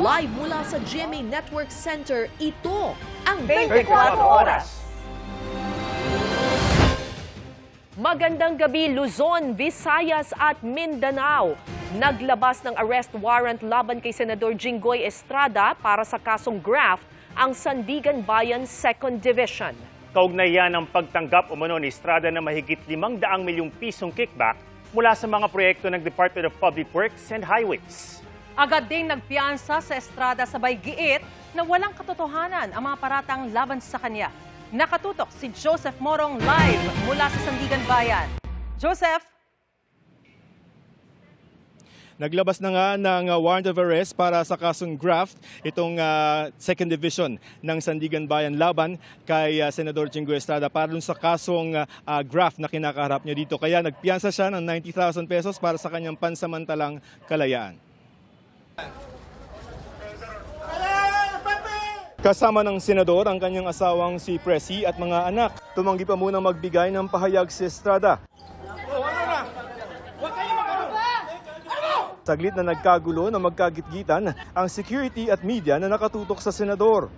Live mula sa GMA Network Center, ito ang 24 Oras. Magandang gabi, Luzon, Visayas at Mindanao. Naglabas ng arrest warrant laban kay Senador Jinggoy Estrada para sa kasong graft ang Sandigan Bayan 2nd Division. Kaugnay yan ang pagtanggap umano ni Estrada na mahigit 500 milyong pisong kickback mula sa mga proyekto ng Department of Public Works and Highways. Agad ding nagpiansa sa Estrada sabay giit na walang katotohanan ang mga paratang laban sa kanya. Nakatutok si Joseph Morong live mula sa Sandigan Bayan. Joseph? Naglabas na nga ng warrant of arrest para sa kasong graft itong 2nd Division ng Sandigan Bayan laban kay Senador Jinggoy Estrada para dun sa kasong graft na kinakaharap niya dito. Kaya nagpiyansa siya ng 90,000 pesos para sa kanyang pansamantalang kalayaan. Kasama ng senador ang kanyang asawang si Presi at mga anak. Tumanggi pa munang magbigay ng pahayag si Estrada. Saglit na nagkagulo na magkagitgitan ang security at media na nakatutok sa senador.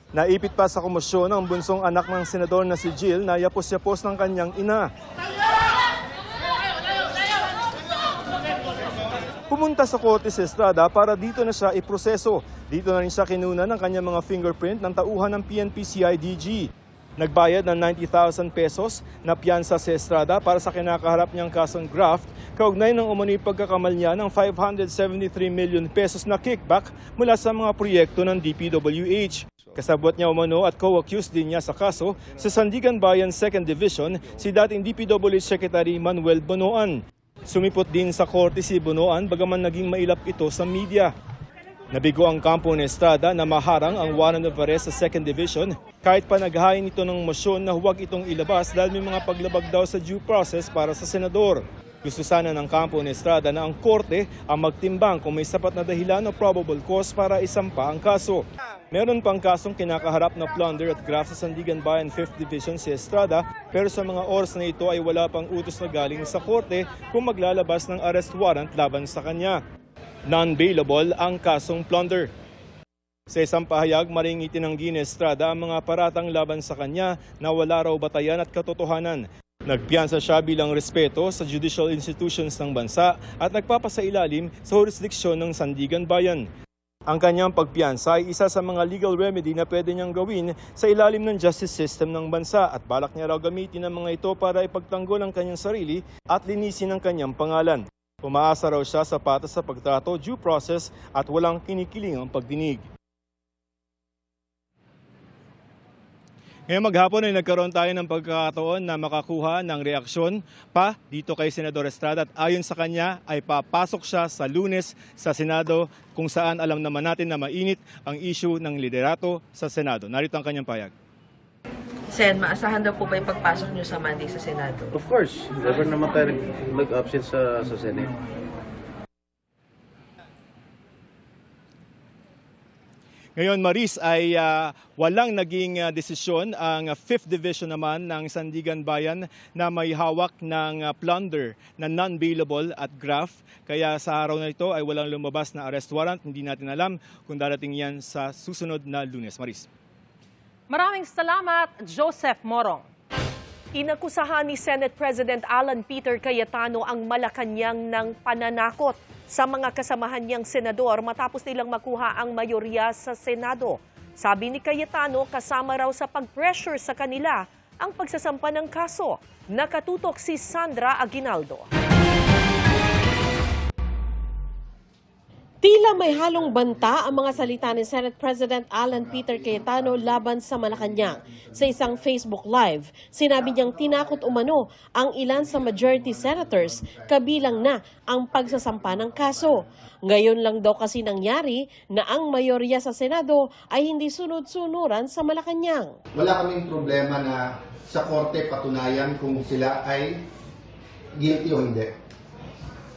Naipit pa sa komosyon ang bunsong anak ng senador na si Jill na yapos-yapos ng kanyang ina. Pumunta sa korte si Estrada para dito na siya iproseso. Dito na rin siya kinuna ng kanyang mga fingerprint ng tauhan ng PNP-CIDG. Nagbayad ng 90,000 pesos na piyansa si Estrada para sa kinakaharap niyang kasong graft, kaugnay ng umano'y pagkakamal niya ng 573 million pesos na kickback mula sa mga proyekto ng DPWH. Kasabot niya umano at co-accused din niya sa kaso sa Sandigan Bayan 2nd Division si dating DPWH Secretary Manuel Bonoan. Sumipot din sa korte si Bonoan bagaman naging mailap ito sa media. Nabigo ang kampo ni Estrada na maharang ang warrant of arrest sa 2nd Division kahit pa naghain ito ng mosyon na huwag itong ilabas dahil may mga paglabag daw sa due process para sa senador. Gusto sana ng kampo ni Estrada na ang korte ang magtimbang kung may sapat na dahilan o probable cause para isampa ang kaso. Meron pang kasong kinakaharap na plunder at graft sa Sandigan Bayan 5th Division si Estrada pero sa mga oras na ito ay wala pang utos na galing sa korte kung maglalabas ng arrest warrant laban sa kanya. Non-bailable ang kasong plunder. Sa isang pahayag, maring itinanggi ni Estrada ang mga paratang laban sa kanya na wala raw batayan at katotohanan. Nagpiyansa siya bilang respeto sa judicial institutions ng bansa at nagpapasailalim sa jurisdiksyon ng Sandigan Bayan. Ang kanyang pagpiyansa ay isa sa mga legal remedy na pwede niyang gawin sa ilalim ng justice system ng bansa at balak niya raw gamitin ang mga ito para ipagtanggol ang kanyang sarili at linisin ang kanyang pangalan. Umaasa raw siya sa patas sa pagtrato, due process at walang kinikilingang pagdinig. Ngayong maghapon ay nagkaroon tayo ng pagkakataon na makakuha ng reaksyon pa dito kay Senador Estrada at ayon sa kanya ay papasok siya sa Lunes sa Senado kung saan alam naman natin na mainit ang issue ng liderato sa Senado. Narito ang kanyang pahayag. Sen, maasahan daw po ba yung pagpasok nyo sa Monday sa Senado? Of course, never naman tayo nag-absent sa Senate. Ngayon, Maris, ay walang naging desisyon ang 5th Division naman ng Sandigan Bayan na may hawak ng plunder na non-bailable at graft. Kaya sa araw na ito ay walang lumabas na arrest warrant. Hindi natin alam kung darating yan sa susunod na Lunes. Maris. Maraming salamat, Joseph Morong. Inakusahan ni Senate President Alan Peter Cayetano ang Malacanang ng pananakot sa mga kasamahan niyang senador matapos nilang makuha ang mayorya sa Senado. Sabi ni Cayetano, kasama raw sa pag-pressure sa kanila ang pagsasampa ng kaso. Nakatutok si Sandra Aguinaldo. Tila may halong banta ang mga salita ni Senate President Alan Peter Cayetano laban sa Malacanang. Sa isang Facebook Live, sinabi niyang tinakot umano ang ilan sa majority senators, kabilang na ang pagsasampa ng kaso. Ngayon lang daw kasi nangyari na ang mayorya sa Senado ay hindi sunod-sunuran sa Malacanang. Wala kaming problema na sa korte patunayan kung sila ay guilty o hindi.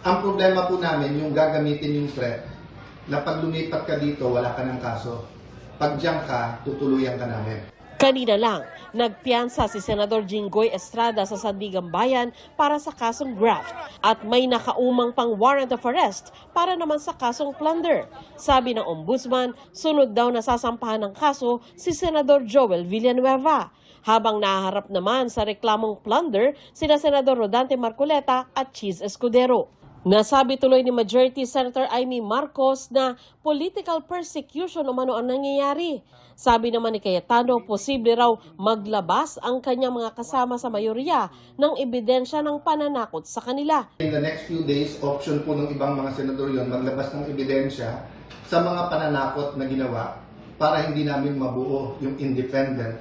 Ang problema po namin yung gagamitin yung threat na pag lumipat ka dito, wala ka ng kaso. Pag diyan ka, tutuluyan ka namin. Kanina lang, nagpiyansa si Senador Jinggoy Estrada sa Sandigan Bayan para sa kasong graft at may nakaumang pang warrant of arrest para naman sa kasong plunder. Sabi ng ombudsman, sunod daw na sasampahan ng kaso si Senador Joel Villanueva. Habang nahaharap naman sa reklamong plunder sina Senador Rodante Marcoleta at Cheese Escudero. Nasabi tuloy ni Majority Senator Amy Marcos na political persecution umano ang nangyayari. Sabi naman ni Cayetano, posible raw maglabas ang kanyang mga kasama sa mayorya ng ebidensya ng pananakot sa kanila. In the next few days, option po ng ibang mga senador yon maglabas ng ebidensya sa mga pananakot na ginawa para hindi namin mabuo yung independent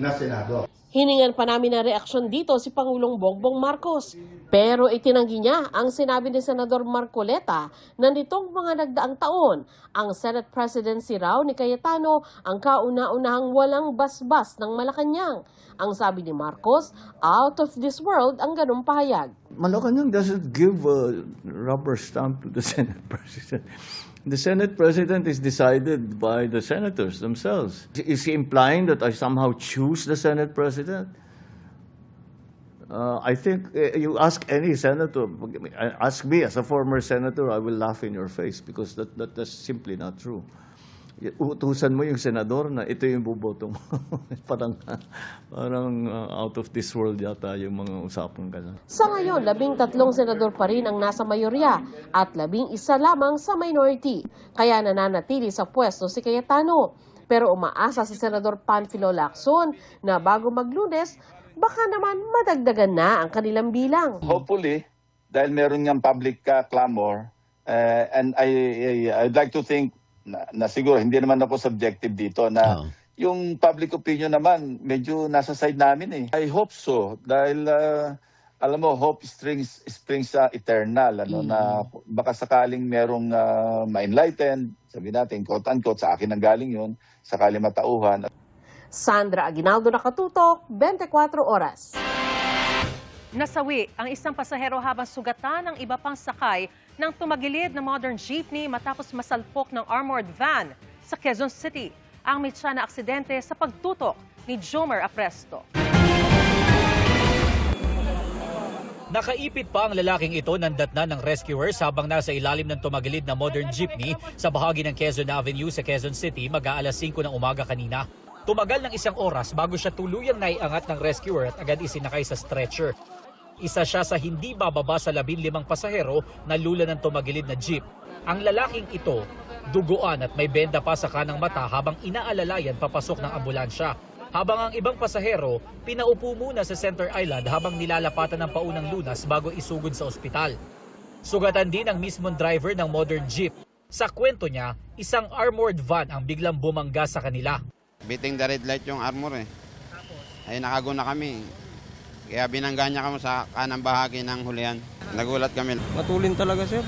na senado. Hiningan pa namin ng reaksyon dito si Pangulong Bongbong Marcos. Pero itinanggi niya ang sinabi ni Senador Marcoleta na nitong mga nagdaang taon, ang Senate presidency raw ni Cayetano ang kauna-unahang walang basbas ng Malacanang. Ang sabi ni Marcos, out of this world ang ganung pahayag. Malacanang doesn't give a rubber stamp to the Senate president. The Senate president is decided by the senators themselves. Is he implying that I somehow choose the Senate president? I think you ask any senator, ask me as a former senator, I will laugh in your face because that's simply not true. Utusan mo yung senador na ito yung buboto mo. parang out of this world yata yung mga usapan ka na. Sa ngayon, 13 senador pa rin ang nasa mayorya at 11 lamang sa minority. Kaya nananatili sa pwesto si Cayetano. Pero umaasa si Senador Panfilo Lacson na bago maglunes, baka naman madagdagan na ang kanilang bilang. Hopefully, dahil meron niyang public clamor, and I'd like to think na siguro hindi naman ako subjective dito na yung public opinion naman medyo nasa side namin eh. I hope so dahil alam mo hope springs eternal na baka sakaling merong ma-enlighten, sabi natin quote unquote sa akin ang galing yun, sakaling matauhan. Sandra Aguinaldo, Nakatutok, 24 Oras. Nasawi ang isang pasahero habang sugatan ng iba pang sakay ng tumagilid na modern jeepney matapos masalpok ng armored van sa Quezon City. Ang mitsa na aksidente sa pagtutok ni Jomer Apresto. Nakaipit pa ang lalaking ito ng datna ng rescuers habang nasa ilalim ng tumagilid na modern jeepney sa bahagi ng Quezon Avenue sa Quezon City mag-aalas 5 ng umaga kanina. Tumagal ng 1 oras bago siya tuluyang naiangat ng rescuer at agad isinakay sa stretcher. Isa siya sa hindi bababa sa 15 pasahero na lula ng tumagilid na jeep. Ang lalaking ito, duguan at may benda pa sa kanang mata habang inaalalayan papasok ng ambulansya. Habang ang ibang pasahero, pinaupo muna sa Center Island habang nilalapatan ng paunang lunas bago isugod sa ospital. Sugatan din ang mismong driver ng modern jeep. Sa kwento niya, isang armored van ang biglang bumangga sa kanila. Biting the red light yung armor eh. Ay nakago na kami. Kaya binangga niya kami sa kanang bahagi ng hulihan. Nagulat kami. Matulin talaga sir.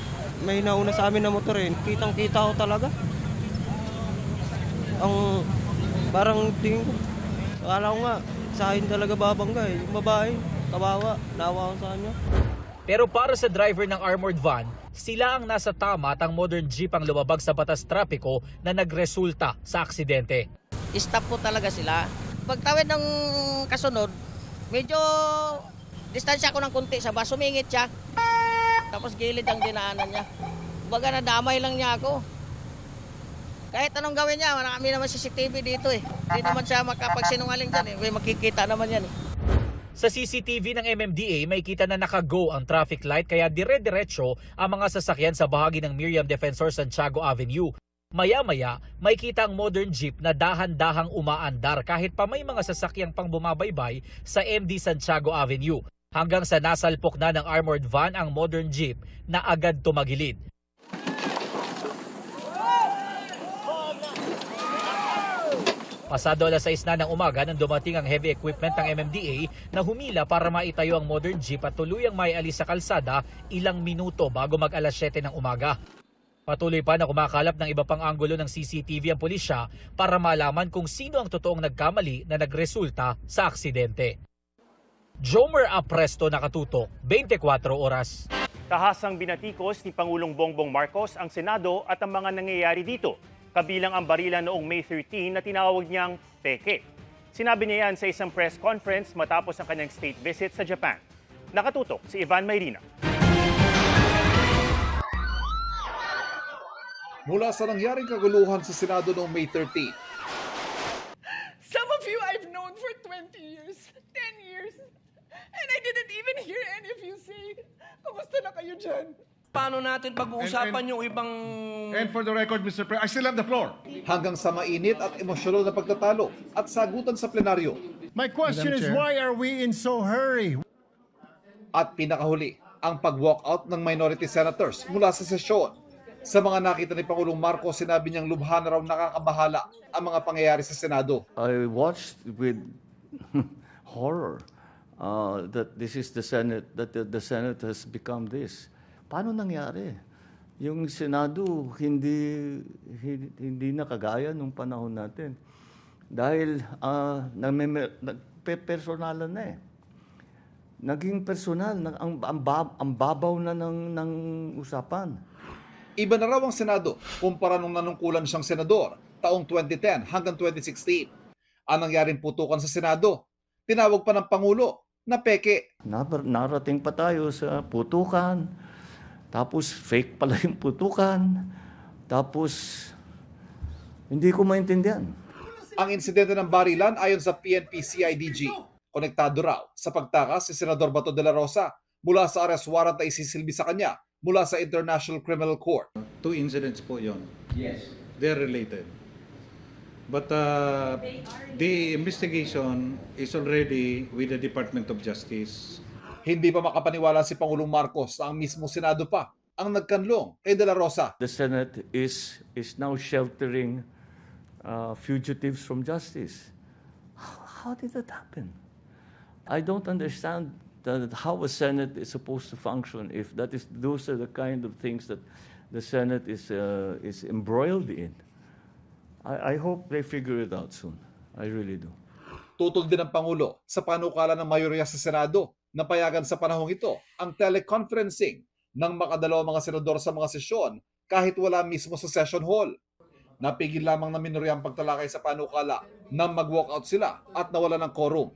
May nauna sa amin na motor eh. Kitang-kita ko talaga. Ang parang tingin ko. Akala ko nga, sa akin talaga babangga eh. Yung babae, kawawa, nawa ko sa kanya. Pero para sa driver ng armored van, sila ang nasa tama at ang modern jeep ang lumabag sa batas trapiko na nagresulta sa aksidente. Stop po talaga sila. Pagtawid ng kasunod, medyo distansya ko ng kunti sa bus, sumingit siya. Tapos gilid ang dinaanan niya. Baga nadamay lang niya ako. Kahit anong gawin niya, marami naman CCTV dito eh. Hindi naman siya makapagsinungaling dyan eh. May makikita naman yan eh. Sa CCTV ng MMDA, may kita na nakago ang traffic light kaya dire-diretso ang mga sasakyan sa bahagi ng Miriam Defensor Santiago Avenue. Maya-maya, may kita ang modern jeep na dahan-dahang umaandar kahit pa may mga sasakyang pang bumabaybay sa MD Santiago Avenue. Hanggang sa nasalpok na ng armored van ang modern jeep na agad tumagilid. Pasado alas 6 na ng umaga nang dumating ang heavy equipment ng MMDA na humila para maitayo ang modern jeep at tuluyang maialis sa kalsada ilang minuto bago mag alas 7 ng umaga. Patuloy pa na kumakalap ng iba pang anggulo ng CCTV ang pulisya para malaman kung sino ang totoong nagkamali na nagresulta sa aksidente. Jomer Apresto, Nakatutok, 24 Oras. Tahasang binatikos ni Pangulong Bongbong Marcos ang Senado at ang mga nangyayari dito, kabilang ang barilan noong May 13 na tinawag niyang peke. Sinabi niya yan sa isang press conference matapos ang kanyang state visit sa Japan. Nakatutok si Ivan Mayrina. Mula sa nangyaring kaguluhan sa Senado noong May 13, some of you I've known for 20 years, 10 years, and I didn't even hear any of you say, kamusta na kayo dyan? Paano natin pag-uusapan yung ibang... And for the record, Mr. President, I still have the floor. Hanggang sa mainit at emosyonal na pagtatalo at sagutan sa plenaryo. My question is, why are we in so hurry? At pinakahuli, ang pag-walkout ng minority senators mula sa sesyon. Sa mga nakita ni Pangulong Marcos, sinabi niyang lubha na raw nakakabahala ang mga pangyayari sa Senado. I watched with horror that this is the Senate, that the Senate has become this. Paano nangyari? Yung Senado hindi na kagaya nung panahon natin. Dahil personalan na eh. Naging personal, ang babaw na ng usapan. Iba na raw ang Senado kumpara nung nanungkulan siyang senador taong 2010 hanggang 2016. Ang nangyaring putukan sa Senado, tinawag pa ng Pangulo na peke. Narating pa tayo sa putukan, tapos fake pala yung putukan, tapos hindi ko maintindihan. Ang insidente ng barilan ayon sa PNP-CIDG, konektado raw sa pagtakas si Senador Bato de la Rosa mula sa arrest warrant na isisilbi sa kanya mula sa International Criminal Court. 2 incidents po yon. Yes. They're related. But the investigation is already with the Department of Justice. Hindi pa makapaniwala si Pangulong Marcos na ang mismo Senado pa ang nagkanlong kay De La Rosa. The Senate is now sheltering fugitives from justice. How did that happen? I don't understand how a Senate is supposed to function if those are the kind of things that the Senate is embroiled in. I hope they figure it out soon. I really do. Tutol din ang Pangulo sa panukala ng mayorya sa Senado na payagan sa panahong ito ang teleconferencing ng makadalawang mga senador sa mga sesyon kahit wala mismo sa session hall. Napigil lamang ng minorya ang pagtalakay sa panukala nang mag-walkout sila at nawala ng quorum.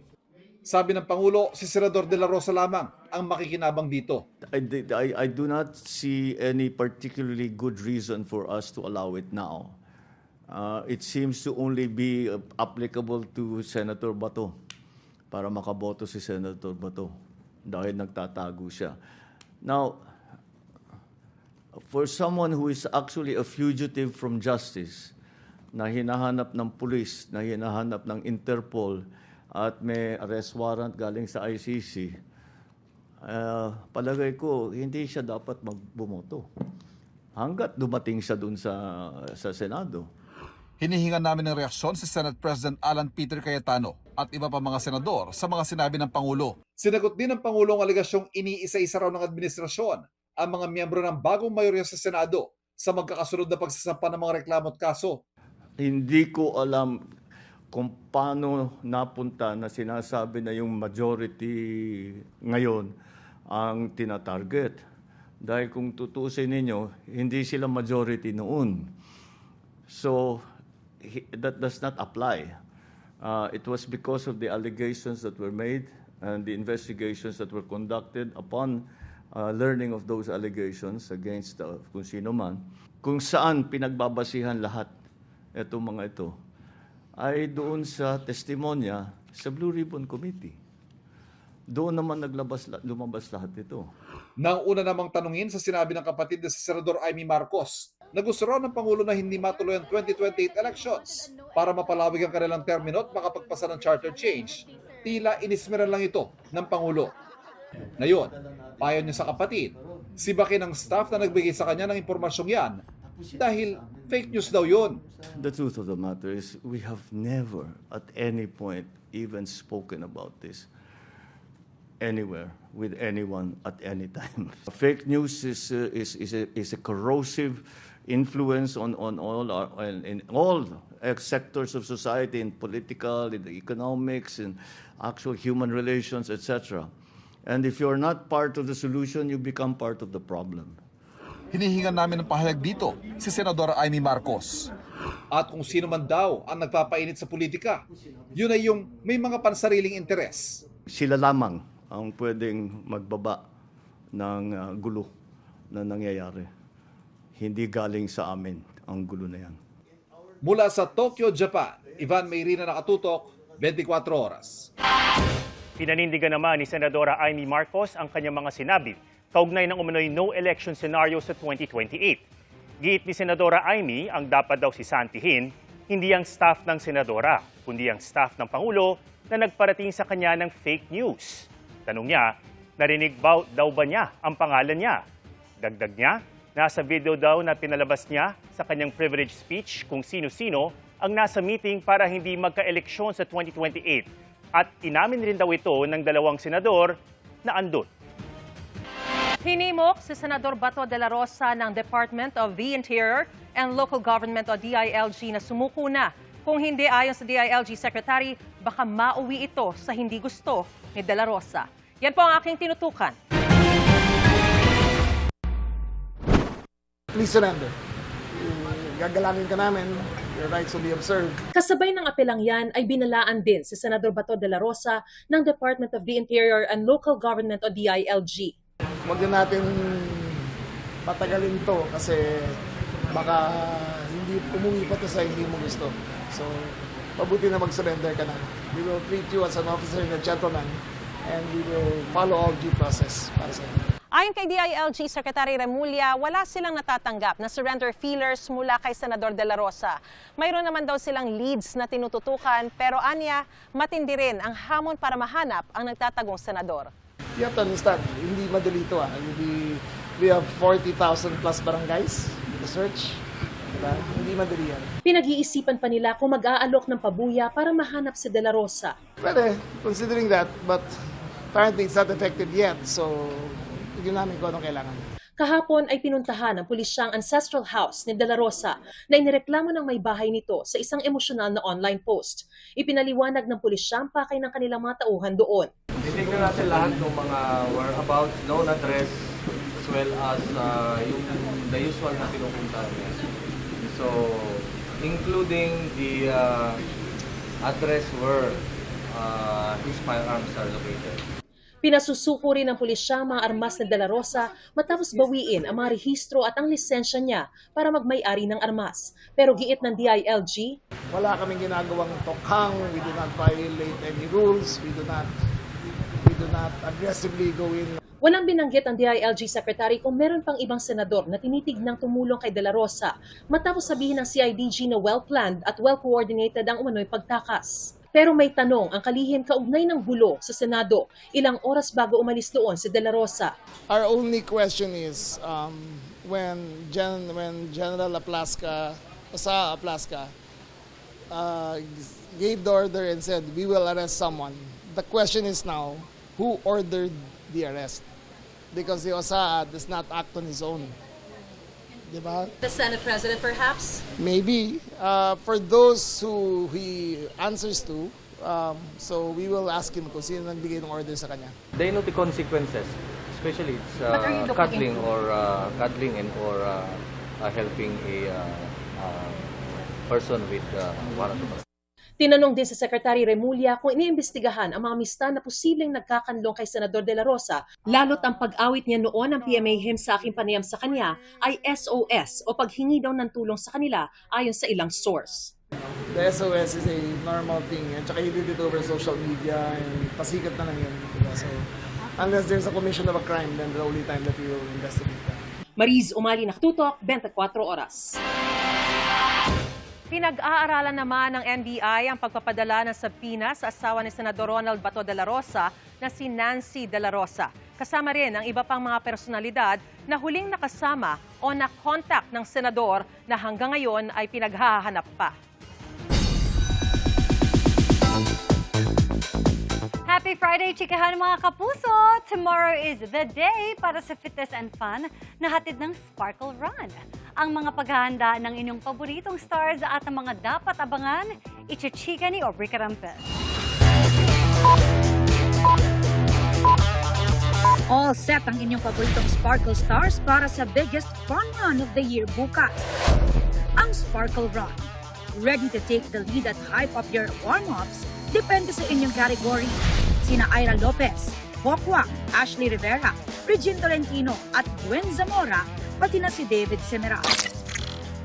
Sabi ng Pangulo, si Senador De La Rosa lamang ang makikinabang dito. I do not see any particularly good reason for us to allow it now. It seems to only be applicable to Senator Bato para makaboto si Senator Bato dahil nagtatago siya. Now, for someone who is actually a fugitive from justice, na hinahanap ng pulis, na hinahanap ng Interpol, at may arrest warrant galing sa ICC, palagay ko, hindi siya dapat magbumoto hanggat dumating siya dun sa Senado. Hinihingan namin ng reaksyon si Senate President Alan Peter Cayetano at iba pa mga senador sa mga sinabi ng Pangulo. Sinagot din ng Pangulo ang aligasyong iniisa-isa raw ng administrasyon ang mga miyembro ng bagong mayorya sa Senado sa magkakasunod na pagsasampa ng mga reklamo at kaso. Hindi ko alam kung paano napunta na sinasabi na yung majority ngayon ang tinatarget. Dahil kung tutusin ninyo, hindi sila majority noon. So, that does not apply. It was because of the allegations that were made and the investigations that were conducted upon learning of those allegations against kung sino man, kung saan pinagbabasihan lahat itong mga ito, ay doon sa testimonya sa Blue Ribbon Committee. Doon naman lumabas lahat ito. Nang una namang tanungin sa sinabi ng kapatid na si Senador Amy Marcos na gusto raw ng Pangulo na hindi matuloy ang 2028 elections para mapalawig ang kanilang termino at makapagpasa ng charter change, tila inismeran lang ito ng Pangulo. Ngayon, payo niya sa kapatid, sibakin ang staff na nagbigay sa kanya ng impormasyong yan dahil fake news daw yun. The truth of the matter is we have never at any point even spoken about this anywhere with anyone at any time. Fake news is a corrosive influence on in all sectors of society, in political, in the economics, in actual human relations, etc. And if you're not part of the solution, you become part of the problem. hinihingan namin ng pahayag dito si Senadora Amy Marcos. At kung sino man daw ang nagpapainit sa politika, yun ay yung may mga pansariling interes. Sila lamang ang pwedeng magbaba ng gulo na nangyayari. Hindi galing sa amin ang gulo na yan. Mula sa Tokyo, Japan, Ivan Mayrina, Nakatutok, 24 Oras. Pinanindigan naman ni Senadora Amy Marcos ang kanyang mga sinabi kaugnay ng umano'y no election scenario sa 2028. Giit ni Senadora Amy ang dapat daw sisantihin, hindi ang staff ng Senadora, kundi ang staff ng Pangulo na nagparating sa kanya ng fake news. Tanong niya, narinig daw ba niya ang pangalan niya? Dagdag niya, nasa video daw na pinalabas niya sa kanyang privilege speech kung sino-sino ang nasa meeting para hindi magka-eleksyon sa 2028. At inamin rin daw ito ng dalawang senador na andun. Hinimok si Senador Bato de la Rosa ng Department of the Interior and Local Government o DILG na sumuko na. Kung hindi ayon sa DILG Secretary, baka mauwi ito sa hindi gusto ni de la Rosa. Yan po ang aking tinutukan. Please surrender. Gagalangin ka namin, your rights will be observed. Kasabay ng apelang yan ay binalaan din si Senador Bato de la Rosa ng Department of the Interior and Local Government o DILG. Huwag din natin patagalin to kasi baka hindi umuwi pa to sa hindi mo gusto. So, mabuti na mag-surrender ka na. We will treat you as an officer and a gentleman and we will follow all due process para sa inyo. Ayon kay DILG Secretary Remulla, wala silang natatanggap na surrender feelers mula kay Senador de la Rosa. Mayroon naman daw silang leads na tinututukan pero aniya, matindi rin ang hamon para mahanap ang nagtatagong senador. You have to understand, hindi madali ito. We have 40,000 plus barangays to search. Diba? Hindi madali yan. Pinag-iisipan pa nila kung mag-aalok ng pabuya para mahanap si de la Rosa. Pwede, considering that, but apparently it's not effective yet. So, hindi namin kung anong kailangan. Kahapon ay pinuntahan ng pulisyang ancestral house ni de la Rosa na inireklamo ng may bahay nito sa isang emosyonal na online post. Ipinaliwanag ng pulisya ang pakay ng kanilang mga tauhan doon. Titignan natin lahat ng mga whereabouts, known address, as well as yung the usual na pinupuntahan niya. So, including the address where his firearms are located. Pinasusuko rin ng pulisya ang mga armas ni de la Rosa matapos bawiin ang mga rehistro at ang lisensya niya para magmay-ari ng armas. Pero giit ng DILG, wala kaming ginagawang tokhang, we do not violate any rules, we do not aggressively go in. Walang binanggit ang DILG Secretary kung meron pang ibang senador na tinitignang tumulong kay de la Rosa matapos sabihin ng CIDG na well-planned at well-coordinated ang umano'y pagtakas. Pero may tanong ang kalihim kaugnay ng gulo sa Senado ilang oras bago umalis doon si de la Rosa. Our only question is when General Osa Aplasca gave the order and said we will arrest someone. The question is now, who ordered the arrest? Because the Osa does not act on his own. Diba? The Senate President, perhaps? Maybe. For those who he answers to, so we will ask him kung sino nagbigay ng order sa kanya. They know the consequences, especially it's cuddling and helping a person with warrant of arrest. Tinanong din sa Secretary Remulla kung iniimbestigahan ang mga mista na posibleng nagkakanlong kay Senador de la Rosa, lalo't ang pag-awit niya noon ng PMAHIM sa aking panayam sa kanya ay SOS o paghingi daw ng tulong sa kanila ayon sa ilang source. The SOS is a normal thing at saka he did it over social media and pasikat na lang yun. So, unless there's a commission of a crime, then the only time that we will investigate that. Mariz Umali, Nakatutok, 24 Oras. Pinag-aaralan naman ng NBI ang pagpapadala ng sabina sa asawa ni Senador Ronald Bato de la Rosa na si Nancy de la Rosa. Kasama rin ang iba pang mga personalidad na huling nakasama o na-contact ng senador na hanggang ngayon ay pinaghahanap pa. Happy Friday, chikahan mga kapuso! Tomorrow is the day para sa fitness and fun na hatid ng Sparkle Run. Ang mga paghahanda ng inyong paboritong stars at ang mga dapat abangan, ichichika ni Aubrey Carampes. All set ang inyong paboritong Sparkle Stars para sa biggest fun run of the year bukas. Ang Sparkle Run. Ready to take the lead at hype up your warm-ups? Depende sa inyong category. Sina Ira Lopez, Pokwang, Ashley Rivera, Regine Tolentino at Gwen Zamora, pati na si David Semeral.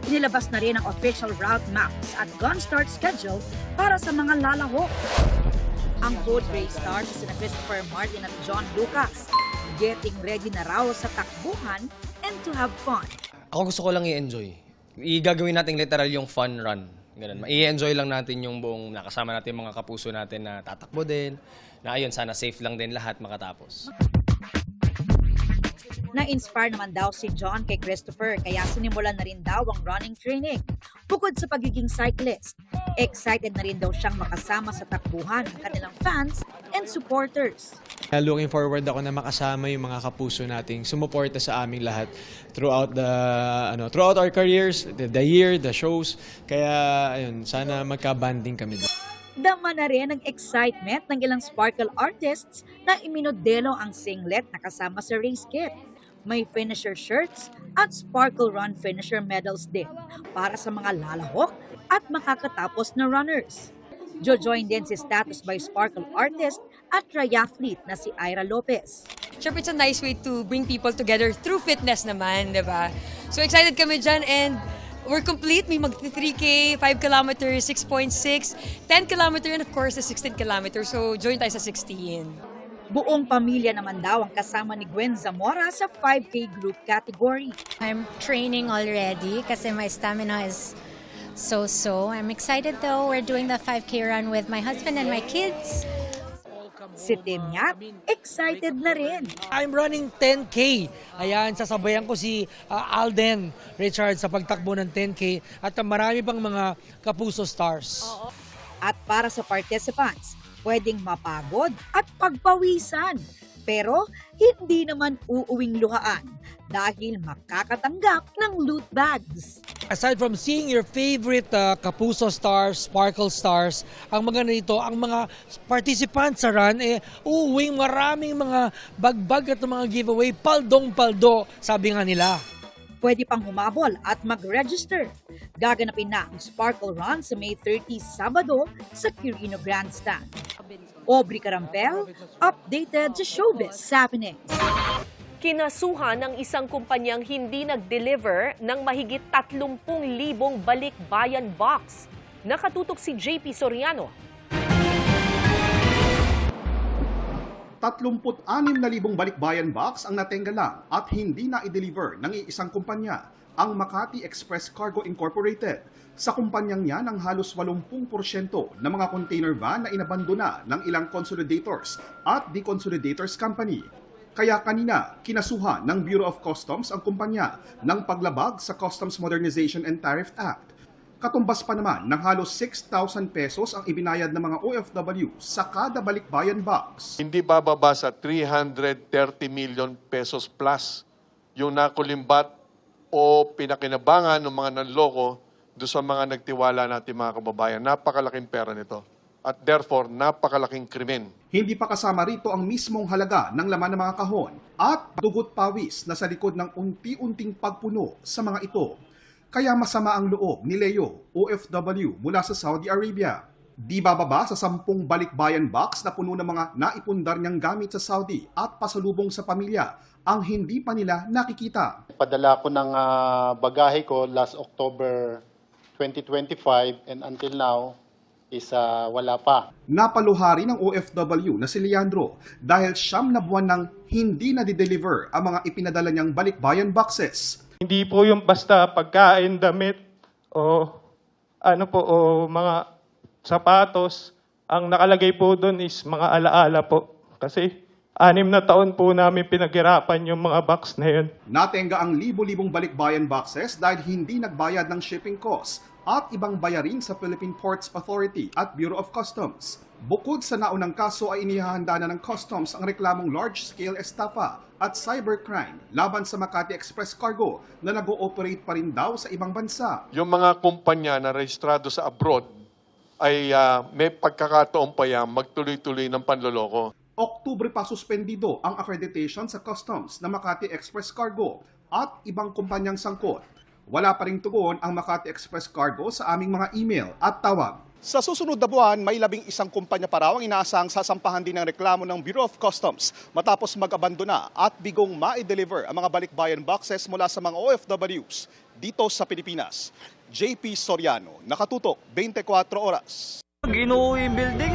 Inilabas na rin ang official route maps at gun start schedule para sa mga lalahok. Ang boat race stars sa sina Christopher Martin at John Lucas. Getting ready na raw sa takbuhan and to have fun. Ako gusto ko lang i-enjoy. Igagawin natin literal yung fun run. Ganun. I-enjoy lang natin yung buong nakasama natin mga kapuso natin na tatakbo din. Na ayun, sana safe lang din lahat makatapos. Na-inspire naman daw si John kay Christopher kaya sinimulan na rin daw ang running training. Bukod sa pagiging cyclist, excited na rin daw siyang makasama sa takbuhan ng kanilang fans and supporters. Looking forward ako na makasama yung mga kapuso nating sumuporta sa aming lahat throughout our careers, the year, the shows. Kaya ayun, sana magka-banding kami doon. Dama na rin ang excitement ng ilang Sparkle artists na iminodelo ang singlet na kasama sa race kit. May finisher shirts at Sparkle Run finisher medals din para sa mga lalahok at makakatapos na runners. Jojoin din si Status by Sparkle artist at triathlete na si Ira Lopez. Siyempre, it's a nice way to bring people together through fitness naman, di ba? So excited kami dyan and we're complete. May mag-3K, 5 kilometers, 6.6, 10 kilometer, and of course, the 16 kilometers. So join tayo sa 16. Buong pamilya naman daw ang kasama ni Gwen Zamora sa 5K group category. I'm training already kasi my stamina is so-so. I'm excited though. We're doing the 5K run with my husband and my kids. Si Temya, excited na rin. I'm running 10K. Ayan, sasabayan ko si Alden Richard sa pagtakbo ng 10K at marami pang mga kapuso stars. At para sa participants, pwedeng mapagod at pagpawisan. Pero hindi naman uuwing luhaan dahil makakatanggap ng loot bags. Aside from seeing your favorite kapuso stars, sparkle stars, ang mga nito, ang mga participants sa run, uuwing maraming mga bagbag at mga giveaway, paldong-paldo, sabi nga nila. Pwede pang humabol at mag-register. Gaganapin na ang Sparkle Run sa May 30 Sabado sa Quirino Grandstand. Aubrey Carampel, updated sa Showbiz Happenings. Kinasuhan ng isang kumpanyang hindi nag-deliver ng mahigit 30,000 balikbayan box. Nakatutok si JP Soriano. 36,000 balikbayan box ang natenggalan at hindi na i-deliver ng iisang kumpanya, ang Makati Express Cargo Incorporated. Sa kumpanyang yan ang halos 80% ng mga container van na inabandona ng ilang consolidators at deconsolidators company. Kaya kanina, kinasuhan ng Bureau of Customs ang kumpanya ng paglabag sa Customs Modernization and Tariff Act. Katumbas pa naman ng halos 6,000 pesos ang ibinayad ng mga OFW sa kada balikbayan box. Hindi bababa sa 330 million pesos plus yung nakulimbat o pinakinabangan ng mga nanloko doon sa mga nagtiwala natin mga kababayan. Napakalaking pera nito at therefore napakalaking krimen. Hindi pa kasama rito ang mismong halaga ng laman ng mga kahon at dugot pawis na sa likod ng unti-unting pagpuno sa mga ito. Kaya masama ang loob ni Leo, OFW mula sa Saudi Arabia. Di bababa sa 10 balikbayan box na puno ng mga naipundar niyang gamit sa Saudi at pasalubong sa pamilya ang hindi pa nila nakikita. Padala ko ng bagahe ko last October 2025 and until now is wala pa. Napaluhari ng OFW na si Leandro dahil 9 na buwan nang hindi na di-deliver ang mga ipinadala niyang balikbayan boxes. Hindi po yung basta pagkain, damit, o mga sapatos. Ang nakalagay po doon is mga alaala po. Kasi 6 na taon po namin pinaghirapan yung mga box na yun. Natenga ang libo-libong balikbayan boxes dahil hindi nagbayad ng shipping costs at ibang bayarin sa Philippine Ports Authority at Bureau of Customs. Bukod sa naunang kaso ay inihahanda na ng Customs ang reklamong large-scale estafa at cybercrime laban sa Makati Express Cargo na nag-ooperate pa rin daw sa ibang bansa. Yung mga kumpanya na rehistrado sa abroad ay may pagkakataon pa yan magtuloy-tuloy ng panloloko. Oktubre pa suspendido ang accreditation sa customs ng Makati Express Cargo at ibang kumpanyang sangkot. Wala pa ring tugon ang Makati Express Cargo sa aming mga email at tawag. Sa susunod na buwan, may 11 kumpanya pa raw ang inaasang sasampahan din ng reklamo ng Bureau of Customs matapos mag-abandona at bigong ma-deliver ang mga balikbayan boxes mula sa mga OFWs dito sa Pilipinas. JP Soriano, Nakatutok, 24 Oras. Ginuo yung building.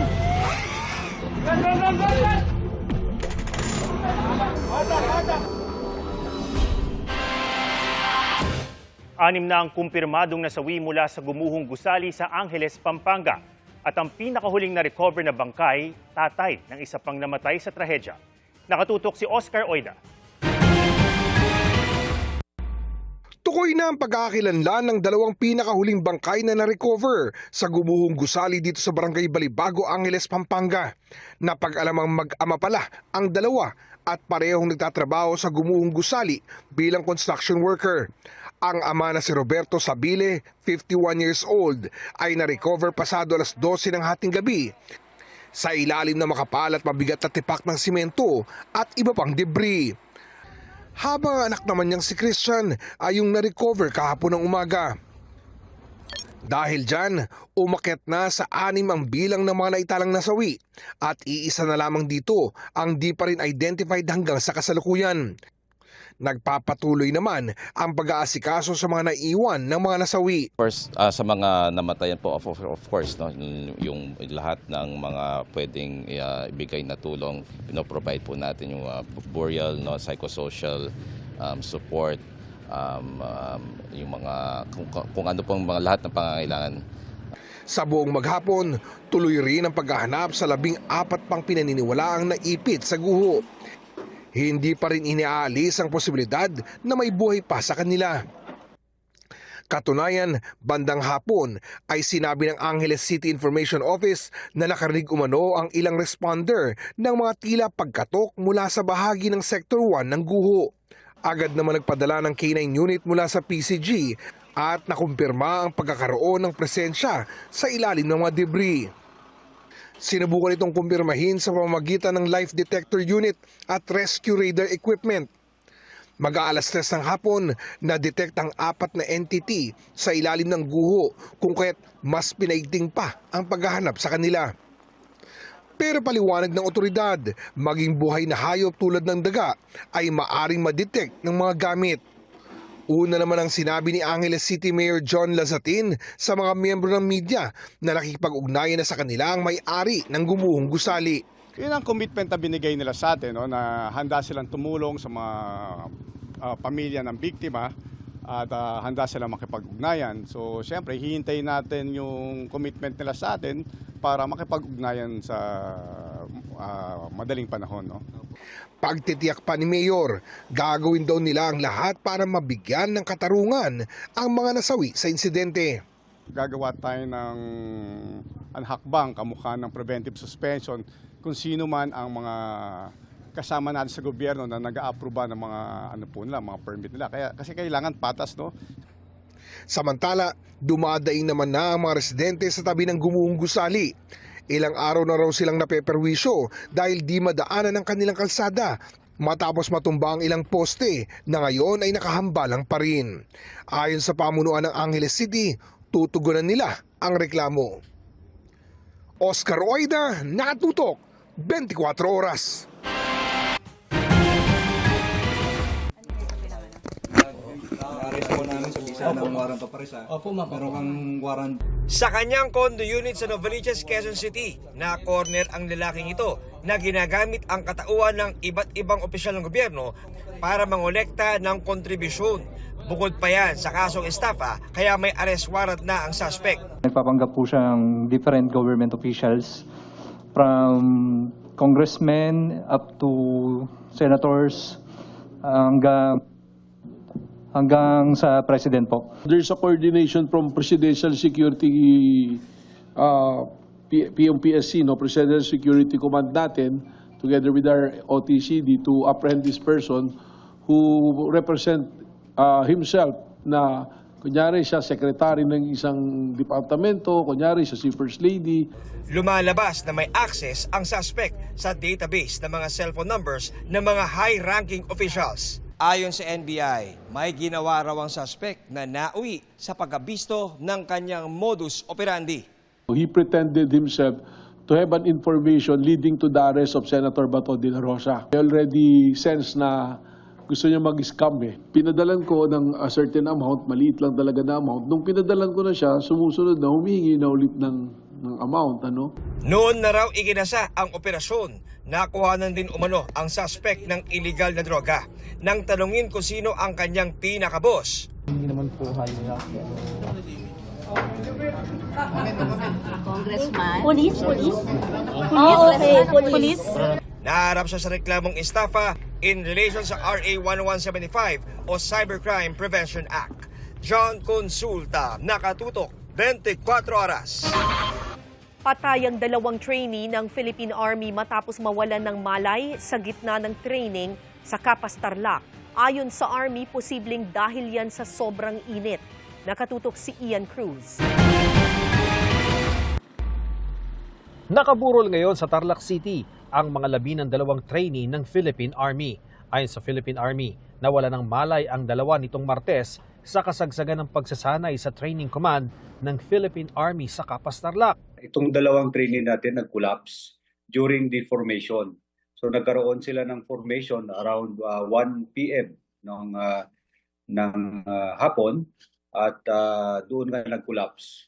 Anim na ang kumpirmadong nasawi mula sa gumuhong gusali sa Angeles, Pampanga. At ang pinakahuling na-recover na bangkay, tatay ng isa pang namatay sa trahedya. Nakatutok si Oscar Oida. Tukoy na ang pagkakakilanlan ng dalawang pinakahuling bangkay na na-recover sa gumuhong gusali dito sa Barangay Balibago, Angeles, Pampanga. Napag-alamang mag-ama pala ang dalawa at parehong nagtatrabaho sa gumuhong gusali bilang construction worker. Ang ama na si Roberto Sabile, 51 years old, ay na-recover pasado alas 12 ng hating gabi sa ilalim ng makapal at mabigat na tipak ng simento at iba pang debris. Habang ang anak naman niyang si Christian ay yung na-recover kahapon ng umaga. Dahil dyan, umakyat na sa 6 ang bilang ng mga naitalang nasawi at iisa na lamang dito ang di pa rin identified hanggang sa kasalukuyan. Nagpapatuloy naman ang pag-aasikaso sa mga naiwan ng mga nasawi. First, sa mga namatayan po, of course, no, yung lahat ng mga pwedeng ibigay na tulong, provide po natin yung burial, no, psychosocial support, yung mga kung ano pong mga lahat ng pangangailangan. Sa buong maghapon, tuloy rin ang paghahanap sa 14 pang pinaniniwalaang naipit sa guho. Hindi pa rin iniaalis ang posibilidad na may buhay pa sa kanila. Katunayan, bandang hapon ay sinabi ng Angeles City Information Office na nakarinig umano ang ilang responder ng mga tila pagkatok mula sa bahagi ng Sector 1 ng guho. Agad naman nagpadala ng K9 unit mula sa PCG at nakumpirma ang pagkakaroon ng presensya sa ilalim ng mga debris. Sinubukan itong kumpirmahin sa pamamagitan ng life detector unit at rescue radar equipment. Mag-aalas 3 ng hapon, na-detect ang 4 na entity sa ilalim ng guho kung kaya't mas pinaigting pa ang paghahanap sa kanila. Pero paliwanag ng otoridad, maging buhay na hayop tulad ng daga ay maaring ma-detect ng mga gamit. Una naman ang sinabi ni Angeles City Mayor John Lazatin sa mga miyembro ng media na nakikipag-ugnayan na sa kanila ang may-ari ng gumuhong gusali. Yun ang commitment na binigay nila sa atin, no, na handa silang tumulong sa mga pamilya ng biktima at handa silang makipag-ugnayan. So siyempre, hihintayin natin yung commitment nila sa atin para makipag-ugnayan sa madaling panahon. No? Pagtitiyak pa ni Mayor, gagawin daw nila ang lahat para mabigyan ng katarungan ang mga nasawi sa insidente. Gagawa tayo ng hakbang kamukha ng preventive suspension kung sino man ang mga kasama natin sa gobyerno na nag-a-aproba ng mga mga permit nila. Kasi kailangan patas, no? Samantala, dumadaing naman na ang mga residente sa tabi ng gumuhong gusali. Ilang araw na raw silang napeperwisyo dahil di madaanan ang kanilang kalsada matapos matumba ang ilang poste na ngayon ay nakahambalang pa rin. Ayon sa pamunuan ng Angeles City, tutugunan nila ang reklamo. Oscar Oida, Nakatutok, 24 Oras. Sa kanyang condo unit sa Novaliches, Quezon City, na-corner ang lalaking ito na ginagamit ang katauhan ng iba't ibang opisyal ng gobyerno para mangolekta ng kontribusyon. Bukod pa yan sa kasong estafa, kaya may arrest warrant na ang suspect. Nagpapanggap po siya ng different government officials from congressmen up to senators hanggang sa president po. There's a coordination from Presidential Security PMPSC, Presidential Security Command natin, together with our OTCD to apprehend this person who represent himself na Kunyari siya secretary ng isang departamento, kunyari siya si First Lady. Lumalabas na may access ang suspect sa database ng mga cellphone numbers ng mga high-ranking officials. Ayon sa NBI, may ginawa raw ang suspect na nauwi sa pagkabisto ng kanyang modus operandi. He pretended himself to have an information leading to the arrest of Senator Bato de la Rosa. I already sense na gusto niya mag-scam eh. Pinadalan ko ng a certain amount, maliit lang talaga na amount. Nung pinadalan ko na siya, sumusunod na humihingi na ulit ng amount. Noon na raw iginasa ang operasyon. Nakuhanan din umano ang suspect ng illegal na droga. Nang tanungin kung sino ang kanyang pinakaboss. Hindi naman po haya. Congressman? Police? Police? Naharap siya sa reklamong estafa in relation sa RA 1175 o Cybercrime Prevention Act. John Consulta, nakatutok 24 oras. Patay ang 2 trainee ng Philippine Army matapos mawalan ng malay sa gitna ng training sa Capas Tarlac. Ayon sa Army, posibleng dahil yan sa sobrang init. Nakatutok si Ian Cruz. Nakaburol ngayon sa Tarlac City ang mga labi ng 2 trainee ng Philippine Army. Ayon sa Philippine Army, nawala ng malay ang 2 nitong Martes sa kasagsagan ng pagsasanay sa training command ng Philippine Army sa Capas Tarlac. Itong 2 trainee natin nag-collapse during the formation. So nagkaroon sila ng formation around 1 p.m. ng hapon at doon nga nag-collapse.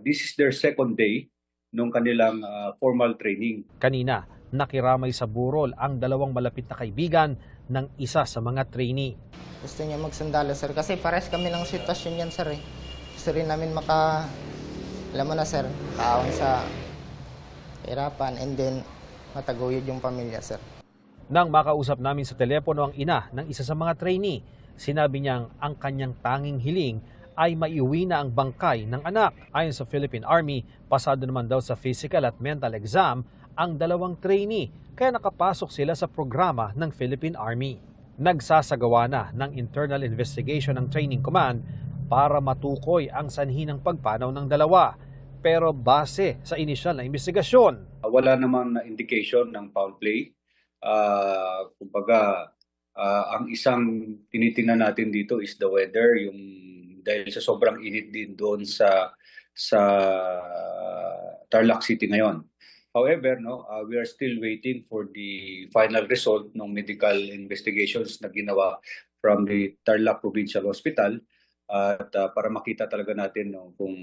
This is their second day nung kanilang formal training. Kanina, nakiramay sa burol ang 2 malapit na kaibigan ng isa sa mga trainee. Gusto niya magsandalo, sir, kasi pares kami ng sitwasyon yan, sir. Gusto rin namin alam mo na, sir, kaawin sa hirapan and then mataguyod yung pamilya, sir. Nang makausap namin sa telepono ang ina ng isa sa mga trainee, sinabi niyang ang kanyang tanging hiling ay maiuwi na ang bangkay ng anak. Ayon sa Philippine Army, pasado naman daw sa physical at mental exam ang 2 trainee, kaya nakapasok sila sa programa ng Philippine Army. Nagsasagawa na ng internal investigation ng Training Command para matukoy ang sanhi ng pagpanaw ng 2. Pero base sa inisyal na investigasyon, wala namang indication ng foul play. Kumbaga, ang isang tinitingnan natin dito is the weather, yung dahil sa sobrang init din doon sa Tarlac City ngayon. However, we are still waiting for the final result ng medical investigations na ginawa from the Tarlac Provincial Hospital at para makita talaga natin kung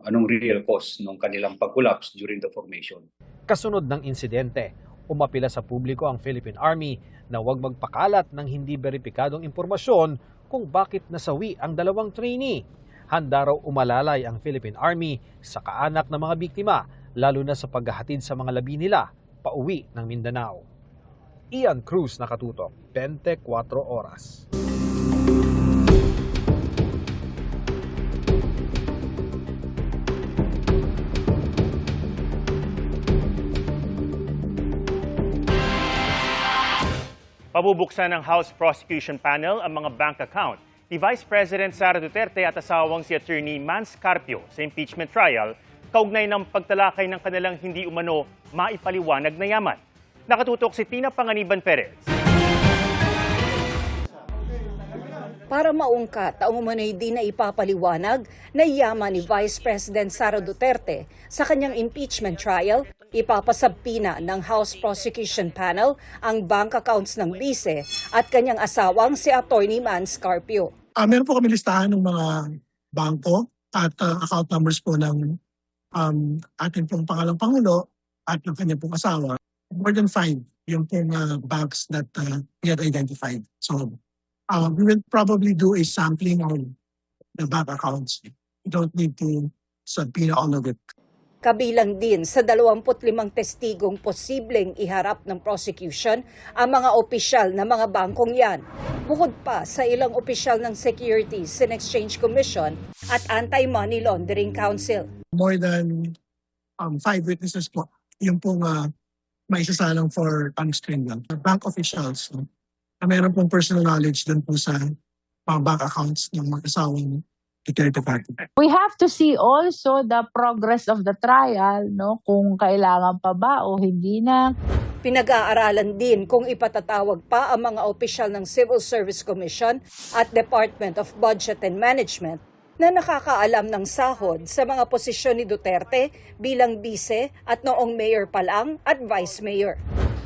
anong real cause ng kanilang pag-collapse during the formation. Kasunod ng insidente, umapila sa publiko ang Philippine Army na huwag magpakalat ng hindi beripikadong impormasyon kung bakit nasawi ang 2 trainee. Handa raw umalalay ang Philippine Army sa kaanak ng mga biktima, lalo na sa paghahatid sa mga labi nila pauwi ng Mindanao. Ian Cruz, nakatutok, 24 oras. Pabubuksan ng House Prosecution Panel ang mga bank account ni Vice President Sara Duterte at asawang si Attorney Mans Carpio sa impeachment trial kaugnay ng pagtalakay ng kanilang hindi umano maipaliwanag na yaman. Nakatutok si Tina Panganiban Perez. Para maungkat ang umano'y di na ipapaliwanag na yaman ni Vice President Sara Duterte sa kanyang impeachment trial, ipapasabpina ng House Prosecution Panel ang bank accounts ng bise at kanyang asawang si Attorney Mans Carpio. Meron po kami listahan ng mga bangko at account numbers po ng ating pong pangalang Pangulo at ng kanyang pong asawa. More than 5 yung pong banks that we had identified. So we will probably do a sampling of the bank accounts. You don't need to subpoena all of it. Kabilang din sa 25 testigong posibleng iharap ng prosecution ang mga opisyal na mga bangkong yan. Bukod pa sa ilang opisyal ng Securities and Exchange Commission at Anti-Money Laundering Council. More than 5 witnesses po yung pong maisasalang for unstringled. Bank officials na meron pong personal knowledge dun po sa mga bank accounts ng mga asawang Duterte party. We have to see also the progress of the trial, no? Kung kailangan pa ba o hindi na. Pinag-aaralan din kung ipatatawag pa ang mga opisyal ng Civil Service Commission at Department of Budget and Management na nakakaalam ng sahod sa mga posisyon ni Duterte bilang bise at noong mayor pa lang at vice mayor.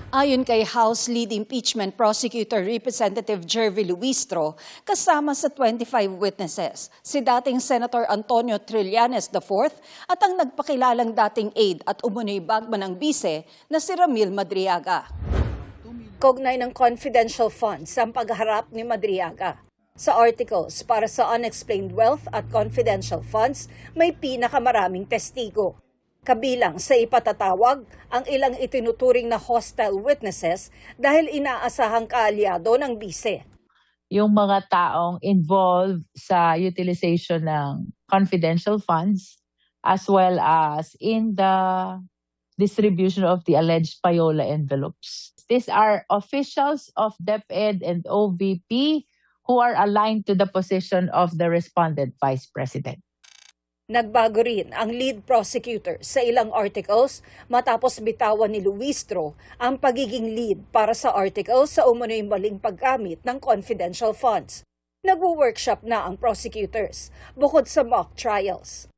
Ayon kay House Lead Impeachment Prosecutor Representative Jervy Luistro, kasama sa 25 witnesses, si dating Senator Antonio Trillanes IV at ang nagpakilalang dating aide at umunoy bagman ng bise na si Ramil Madriaga. Kaugnay ng confidential funds ang pagharap ni Madriaga. Sa articles para sa unexplained wealth at confidential funds, may pinakamaraming testigo. Kabilang sa ipatatawag ang ilang itinuturing na hostile witnesses dahil inaasahang kaalyado ng bise. Yung mga taong involved sa utilization ng confidential funds as well as in the distribution of the alleged payola envelopes. These are officials of DepEd and OVP who are aligned to the position of the respondent Vice President. Nagbago rin ang lead prosecutor sa ilang articles matapos bitawan ni Luistro ang pagiging lead para sa articles sa umunoy maling paggamit ng confidential funds. Nagwo-workshop na ang prosecutors bukod sa mock trials.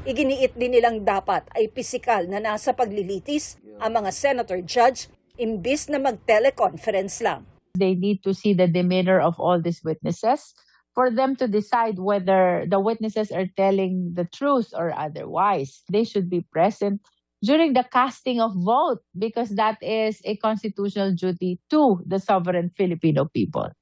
Iginiit din nilang dapat ay pisikal na nasa paglilitis ang mga senator judge imbis na mag-teleconference lang. They need to see the demeanor of all these witnesses for them to decide whether the witnesses are telling the truth or otherwise. They should be present during the casting of vote because that is a constitutional duty to the sovereign Filipino people.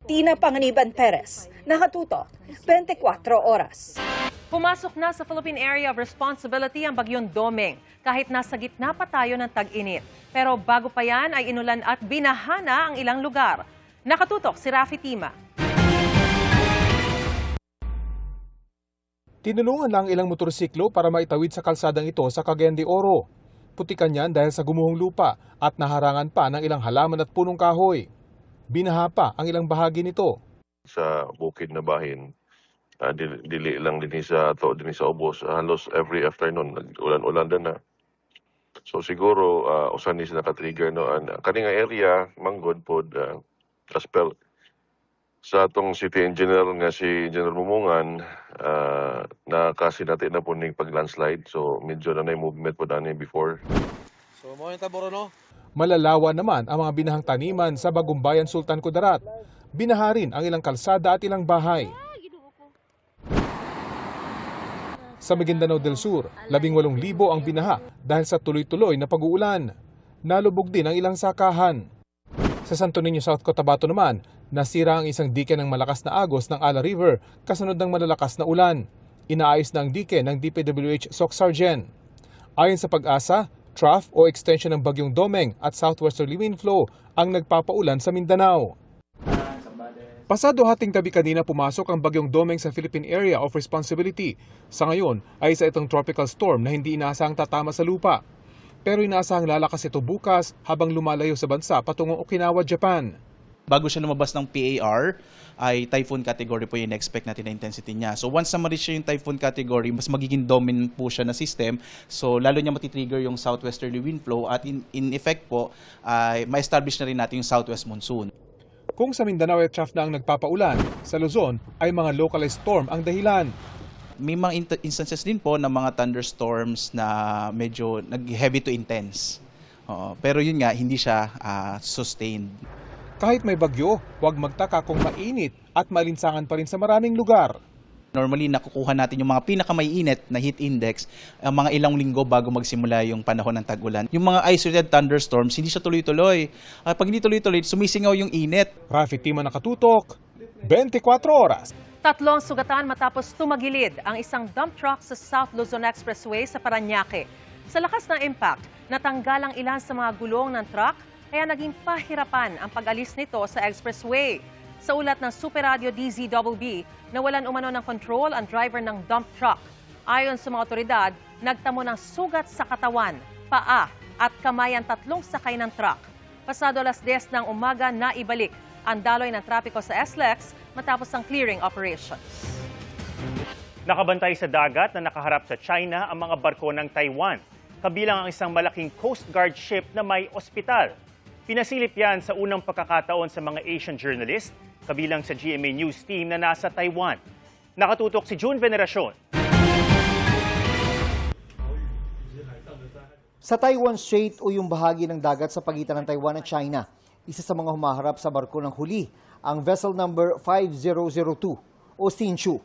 Tina Panganiban Perez, nakatutok, 24 oras. Pumasok na sa Philippine Area of Responsibility ang bagyong Domeng kahit nasa gitna pa tayo ng tag-init. Pero bago pa yan ay inulan at binahana ang ilang lugar. Nakatutok si Rafi Tima. Tinulungan lang ilang motorsiklo para maitawid sa kalsadang ito sa Cagayan de Oro. Putikan yan dahil sa gumuhong lupa at naharangan pa ng ilang halaman at punong kahoy. Binaha pa ang ilang bahagi nito. Sa bukid na bahin, dili lang din sa ubos, halos every afternoon, ulan-ulan din na. So siguro, usan ni naka-trigger no, kaning area, manggod pod, as per sa atong city engineer nga si Engineer Mumungan, nakasinatin na po ning pag-landslide. So medyo na movement po dani before. So mo yung taboro no? Malalawa naman ang mga binahang taniman sa Bagumbayan, Sultan Kudarat. Binaha rin ang ilang kalsada at ilang bahay. Sa Maguindanao del Sur, 18,000 ang binaha dahil sa tuloy-tuloy na pag-uulan. Nalubog din ang ilang sakahan. Sa Santo Niño, South Cotabato naman, nasira ang isang dike ng malakas na agos ng Ala River kasunod ng malalakas na ulan. Inaayos na ang dike ng DPWH SOC Sargent. Ayon sa Pag-asa, trough o extension ng bagyong Domeng at southwesterly wind flow ang nagpapaulan sa Mindanao. Pasado hating gabi kanina pumasok ang bagyong Domeng sa Philippine Area of Responsibility. Sa ngayon ay isa itong tropical storm na hindi inaasahang tatama sa lupa. Pero inaasahang lalakas ito bukas habang lumalayo sa bansa patungong Okinawa, Japan. Bago siya lumabas ng PAR, ay typhoon category po yung expect natin na intensity niya. So once na ma-reach yung typhoon category, mas magiging dominant po siya na system. So lalo niya matitrigger yung southwesterly wind flow at in effect po, ay ma-establish na rin natin yung southwest monsoon. Kung sa Mindanao ay trough na ang nagpapaulan, sa Luzon ay mga localized storm ang dahilan. May mga instances din po ng mga thunderstorms na medyo nag-heavy to intense. Pero yun nga, hindi siya sustained. Kahit may bagyo, huwag magtaka kung mainit at malinsangan pa rin sa maraming lugar. Normally, nakukuha natin yung mga pinakamaiinit na heat index mga ilang linggo bago magsimula yung panahon ng tag-ulan. Yung mga isolated thunderstorms, hindi siya tuloy-tuloy. Pag hindi tuloy-tuloy, sumisingaw yung init. Rafi Tima, nakatutok, 24 oras. 3 sugatan matapos tumagilid ang isang dump truck sa South Luzon Expressway sa Parañaque. Sa lakas ng impact, natanggal ang ilan sa mga gulong ng truck kaya naging pahirapan ang pag-alis nito sa expressway. Sa ulat ng Super Radio DZBB, nawalan umano ng control ang driver ng dump truck. Ayon sa mga otoridad, nagtamo ng sugat sa katawan, paa at kamay ang 3 sakay ng truck. Pasado 10:00 ng umaga na ibalik ang daloy ng trapiko sa SLEX matapos ang clearing operations. Nakabantay sa dagat na nakaharap sa China ang mga barko ng Taiwan, kabilang ang isang malaking Coast Guard ship na may ospital. Pinasilip yan sa unang pagkakataon sa mga Asian journalist, kabilang sa GMA News team na nasa Taiwan. Nakatutok si June Veneracion. Sa Taiwan Strait o yung bahagi ng dagat sa pagitan ng Taiwan at China, isa sa mga humaharap sa barko ng huli, ang vessel number 5002 o Hsinchu.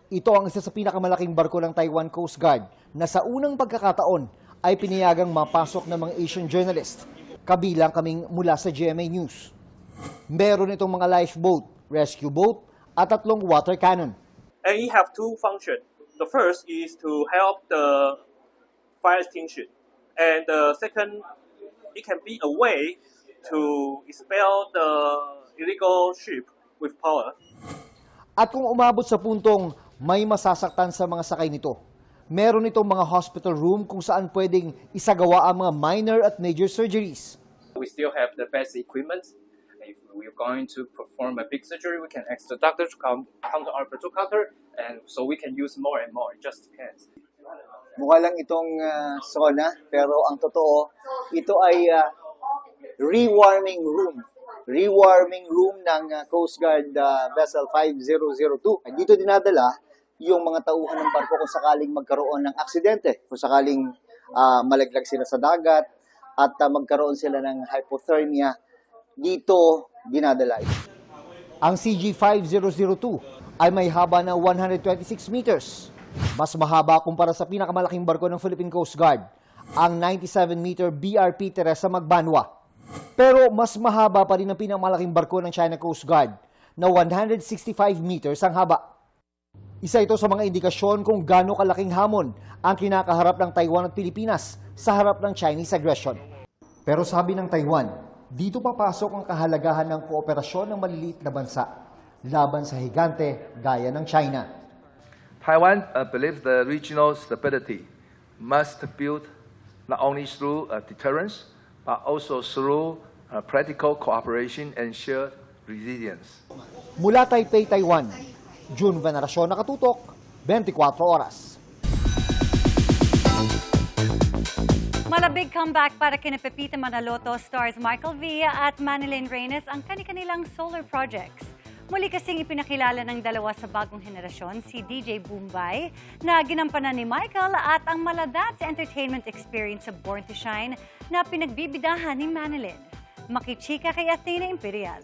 Ito ang isa sa pinakamalaking barko ng Taiwan Coast Guard na sa unang pagkakataon ay pinayagang mapasok ng mga Asian journalist, kabilang kaming mula sa GMA News. Meron itong mga lifeboat, rescue boat at 3 water cannon. And it have two functions. The first is to help the fire extinction. And the second, it can be a way to expel the illegal ship with power. At kung umabot sa puntong may masasaktan sa mga sakay nito, meron itong mga hospital room kung saan pwedeng isagawa ang mga minor at major surgeries. We still have the best equipment. If we're going to perform a big surgery, we can ask the doctor to come to our patrol cutter, and so we can use more and more. It just depends. Mukha lang itong sauna, pero ang totoo, ito ay rewarming room. Rewarming room ng Coast Guard Vessel 5002. Dito dinadala yung mga tauhan ng barko kung sakaling magkaroon ng aksidente, kung sakaling malaglag sila sa dagat at magkaroon sila ng hypothermia, dito dinadala ito. Ang CG5002 ay may haba na 126 meters. Mas mahaba kumpara sa pinakamalaking barko ng Philippine Coast Guard, ang 97-meter BRP Teresa Magbanwa. Pero mas mahaba pa rin ang pinakamalaking barko ng China Coast Guard na 165 meters ang haba. Isa ito sa mga indikasyon kung gaano kalaking hamon ang kinakaharap ng Taiwan at Pilipinas sa harap ng Chinese aggression. Pero sabi ng Taiwan, dito papasok ang kahalagahan ng kooperasyon ng maliliit na bansa laban sa higante gaya ng China. Taiwan believes the regional stability must be built not only through deterrence, but also through practical cooperation and shared resilience. Mula Taipei, Taiwan, June Veneracion, Nakatutok, 24 Oras. Malabig comeback para kina Pepita Manaloto stars Michael V at Manilyn Reyes ang kani-kanilang solar projects. Muli kasing ipinakilala ng dalawa sa bagong henerasyon, si DJ Boombay, na ginampanan ni Michael at ang Maladats Entertainment Experience sa Born to Shine na pinagbibidahan ni Manilyn. Makichika kay Athena Imperial.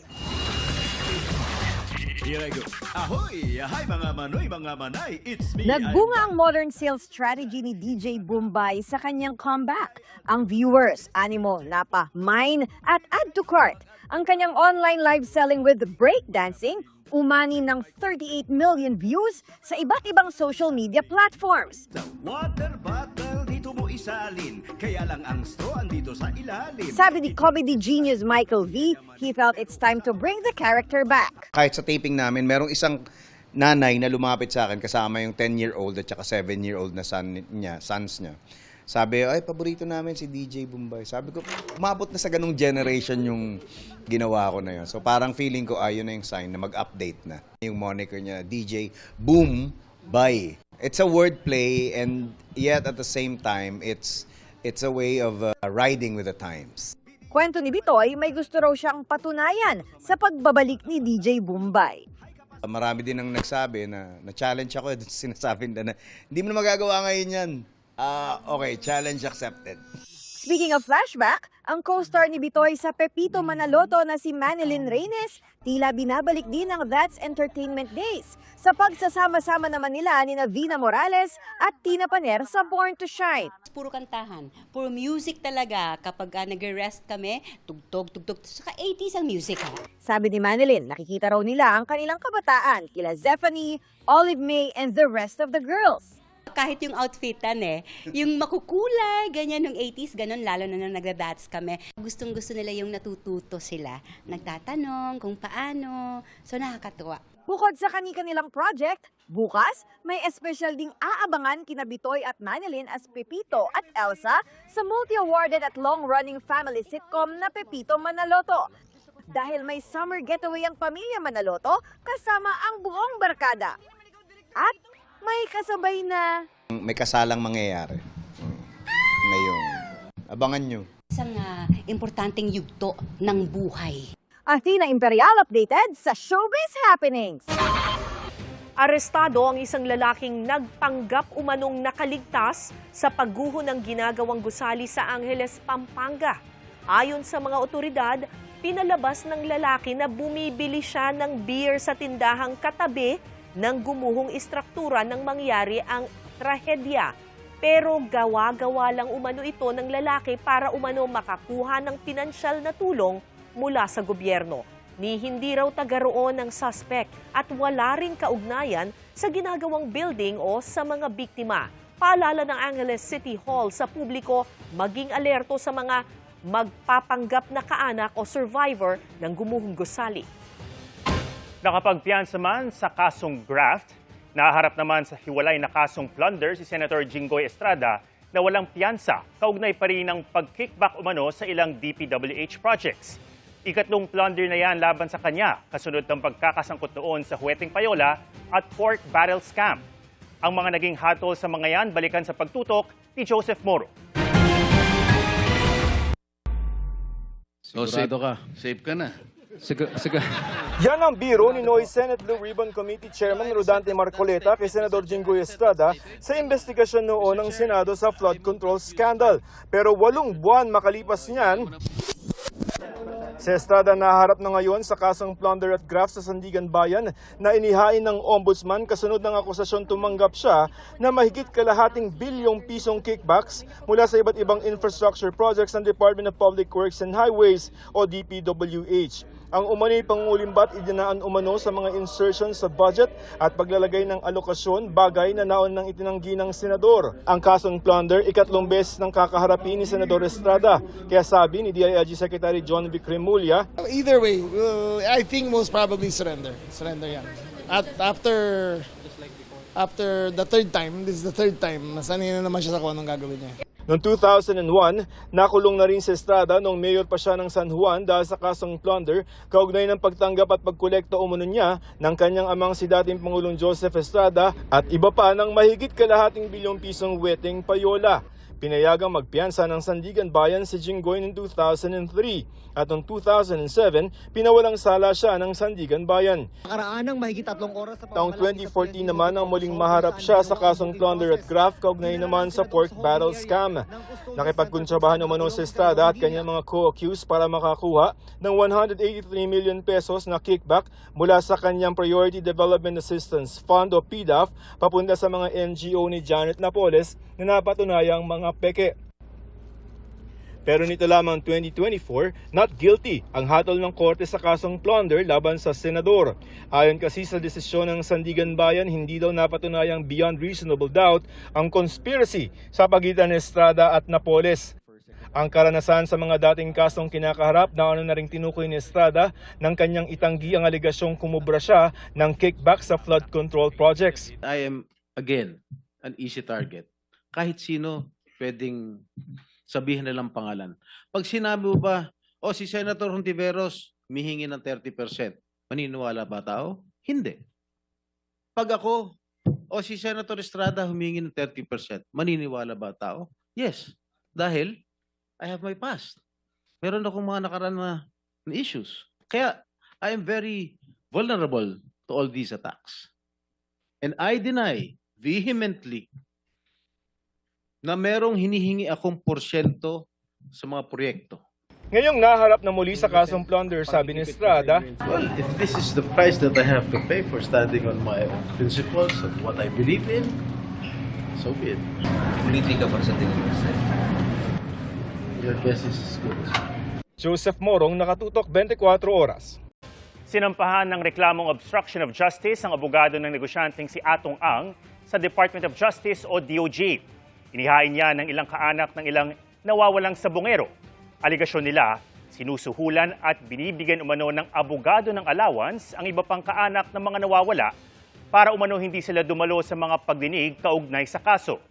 Ahoy! Hi mga manoy, mga manay! It's me! Nagbunga ang modern sales strategy ni DJ Boombay sa kanyang comeback. Ang viewers, animo, napa, mine at add to cart. Ang kanyang online live selling with breakdancing, umani ng 38 million views sa iba't ibang social media platforms. Sa water bottle dito mo isalin, kaya lang ang straw andito sa ilalim. Sabi ni comedy genius Michael V, he felt it's time to bring the character back. Kahit sa taping namin, merong isang nanay na lumapit sa akin kasama yung 10-year-old at saka 7-year-old na sons niya. Sabi, ay, paborito namin si DJ Boombay. Sabi ko, umabot na sa ganung generation yung ginawa ko na yun. So parang feeling ko, yun na yung sign na mag-update na. Yung moniker niya, DJ Boombay. It's a wordplay and yet at the same time, it's a way of riding with the times. Kwento ni Bitoy, may gusto raw siyang patunayan sa pagbabalik ni DJ Boombay. Marami din ang nagsabi na challenge ako. Sinasabi na hindi mo na magagawa ngayon yan. Okay, challenge accepted. Speaking of flashback, ang co-star ni Bitoy sa Pepito Manaloto na si Manilyn Reyes, tila binabalik din ang That's Entertainment Days sa pagsasama-sama naman nila ni Vina Morales at Tina Paner sa Born to Shine. Puro kantahan, puro music talaga. Kapag nag-rest kami, tugtog, saka 80s ang music. Sabi ni Manilyn, nakikita raw nila ang kanilang kabataan kila Zephanie, Olive May, and the rest of the girls. Kahit yung outfitan yung makukulay, ganyan nung 80s, ganun, lalo na nung nagda-dance kami. Gustong-gusto nila yung natututo sila. Nagtatanong kung paano, so nakakatuwa. Bukod sa kanilang project, bukas may espesyal ding aabangan kina Bitoy at Manilyn as Pepito at Elsa sa multi-awarded at long-running family sitcom na Pepito Manaloto. Dahil may summer getaway ang pamilya Manaloto kasama ang buong barkada. At may kasabay na May kasalang mangyayari. Ngayon, abangan nyo. Isang importanteng yugto ng buhay. Athena Imperial updated sa Showbiz Happenings. Arestado ang isang lalaking nagpanggap umanong nakaligtas sa pagguho ng ginagawang gusali sa Angeles, Pampanga. Ayon sa mga otoridad, pinalabas ng lalaki na bumibili siya ng beer sa tindahang katabi ng gumuhong istruktura nang mangyari ang trahedya. Pero gawa-gawa lang umano ito ng lalaki para umano makakuha ng pinansyal na tulong mula sa gobyerno. Ni hindi raw taga roon ng suspect at wala ring kaugnayan sa ginagawang building o sa mga biktima. Paalala ng Angeles City Hall sa publiko, maging alerto sa mga magpapanggap na kaanak o survivor ng gumuhong gusali. Nakapagpiyansa man sa kasong graft, naharap naman sa hiwalay na kasong plunder si Senator Jinggoy Estrada na walang piyansa, kaugnay pa rin ng pag-kickback umano sa ilang DPWH projects. Ikatlong plunder na yan laban sa kanya, kasunod ng pagkakasangkot noon sa Huweteng Payola at pork barrel scam. Ang mga naging hatol sa mga yan, balikan sa pagtutok ni Joseph Moro. Sigurado ka. Safe ka na. Yan ang biro ni Noy Senate Blue Ribbon Committee Chairman Rodante Marcoleta kay Senador Jinggoy Estrada sa investigasyon noon ng Senado sa flood control scandal. Pero 8 buwan makalipas niyan, si Estrada naharap na ngayon sa kasong plunder at graft sa Sandigan Bayan na inihain ng ombudsman kasunod ng akusasyon tumanggap siya na mahigit kalahating bilyong pisong kickbacks mula sa iba't ibang infrastructure projects ng Department of Public Works and Highways o DPWH. Ang umano'y pangulimbat idinaan umano sa mga insertions sa budget at paglalagay ng alokasyon, bagay na naon ng itinanggi ng senador. Ang kasong plunder, ikatlong beses ng kakaharapin ni Senador Estrada. Kaya sabi ni DILG Secretary John V. Cremulya, either way, I think most probably surrender. Surrender yan. At after the third time, this is the third time, nasanay na naman siya sa kung anong gagawin niya. Noong 2001, nakulong na rin si Estrada nung mayor pa siya ng San Juan dahil sa kasong plunder, kaugnay ng pagtanggap at pagkolekta umano niya ng kanyang amang si dating Pangulong Joseph Estrada at iba pa ng mahigit kalahating bilyong pisong Huweteng Payola. Pinayagang magpiyansa ng Sandigan Bayan si Jinggoy noong 2003 at noong 2007, pinawalang sala siya ng Sandigan Bayan. Nakaraan ng mahigit 3 oras sa Taong 2014 naman ang muling maharap siya sa kasong plunder at graft kaugnay naman sa pork barrel scam. Nakipagkontrabahan umano si Estrada at kanyang mga co-accused para makakuha ng 183 million pesos na kickback mula sa kanyang Priority Development Assistance Fund o PDAF papunta sa mga NGO ni Janet Napoles na napatunayang mga peke. Pero nito lamang 2024, not guilty ang hatol ng korte sa kasong plunder laban sa senador. Ayon kasi sa desisyon ng Sandigan Bayan, hindi daw napatunayang beyond reasonable doubt ang conspiracy sa pagitan ni Estrada at Napoles. Ang karanasan sa mga dating kasong kinakaharap na na ring tinukoy ni Estrada ng kanyang itanggi ang aligasyong kumubra siya ng kickback sa flood control projects. I am, again, an easy target. Kahit sino pwedeng sabihin nilang pangalan. Pag sinabi mo ba, si Senator Hontiveros humihingi ng 30%, maniniwala ba tao? Hindi. Pag ako, si Senator Estrada humihingi ng 30%, maniniwala ba tao? Yes. Dahil I have my past. Meron akong mga nakaraan na issues. Kaya I am very vulnerable to all these attacks. And I deny vehemently na merong hinihingi akong porsyento sa mga proyekto. Ngayong naharap na muli sa kasong plunder, sabi ni Estrada, well, if this is the price that I have to pay for standing on my principles and what I believe in, so be it. Ulitin ka pa sa tingin mo, sir. Your guess is as good as Joseph Morong, Nakatutok, 24 Oras. Sinampahan ng reklamong obstruction of justice ang abogado ng negosyanteng si Atong Ang sa Department of Justice o DOJ. Inihain niya ng ilang kaanak ng ilang nawawalang sabongero. Aligasyon nila, sinusuhulan at binibigyan umano ng abogado ng allowance ang iba pang kaanak ng mga nawawala para umano hindi sila dumalo sa mga pagdinig kaugnay sa kaso.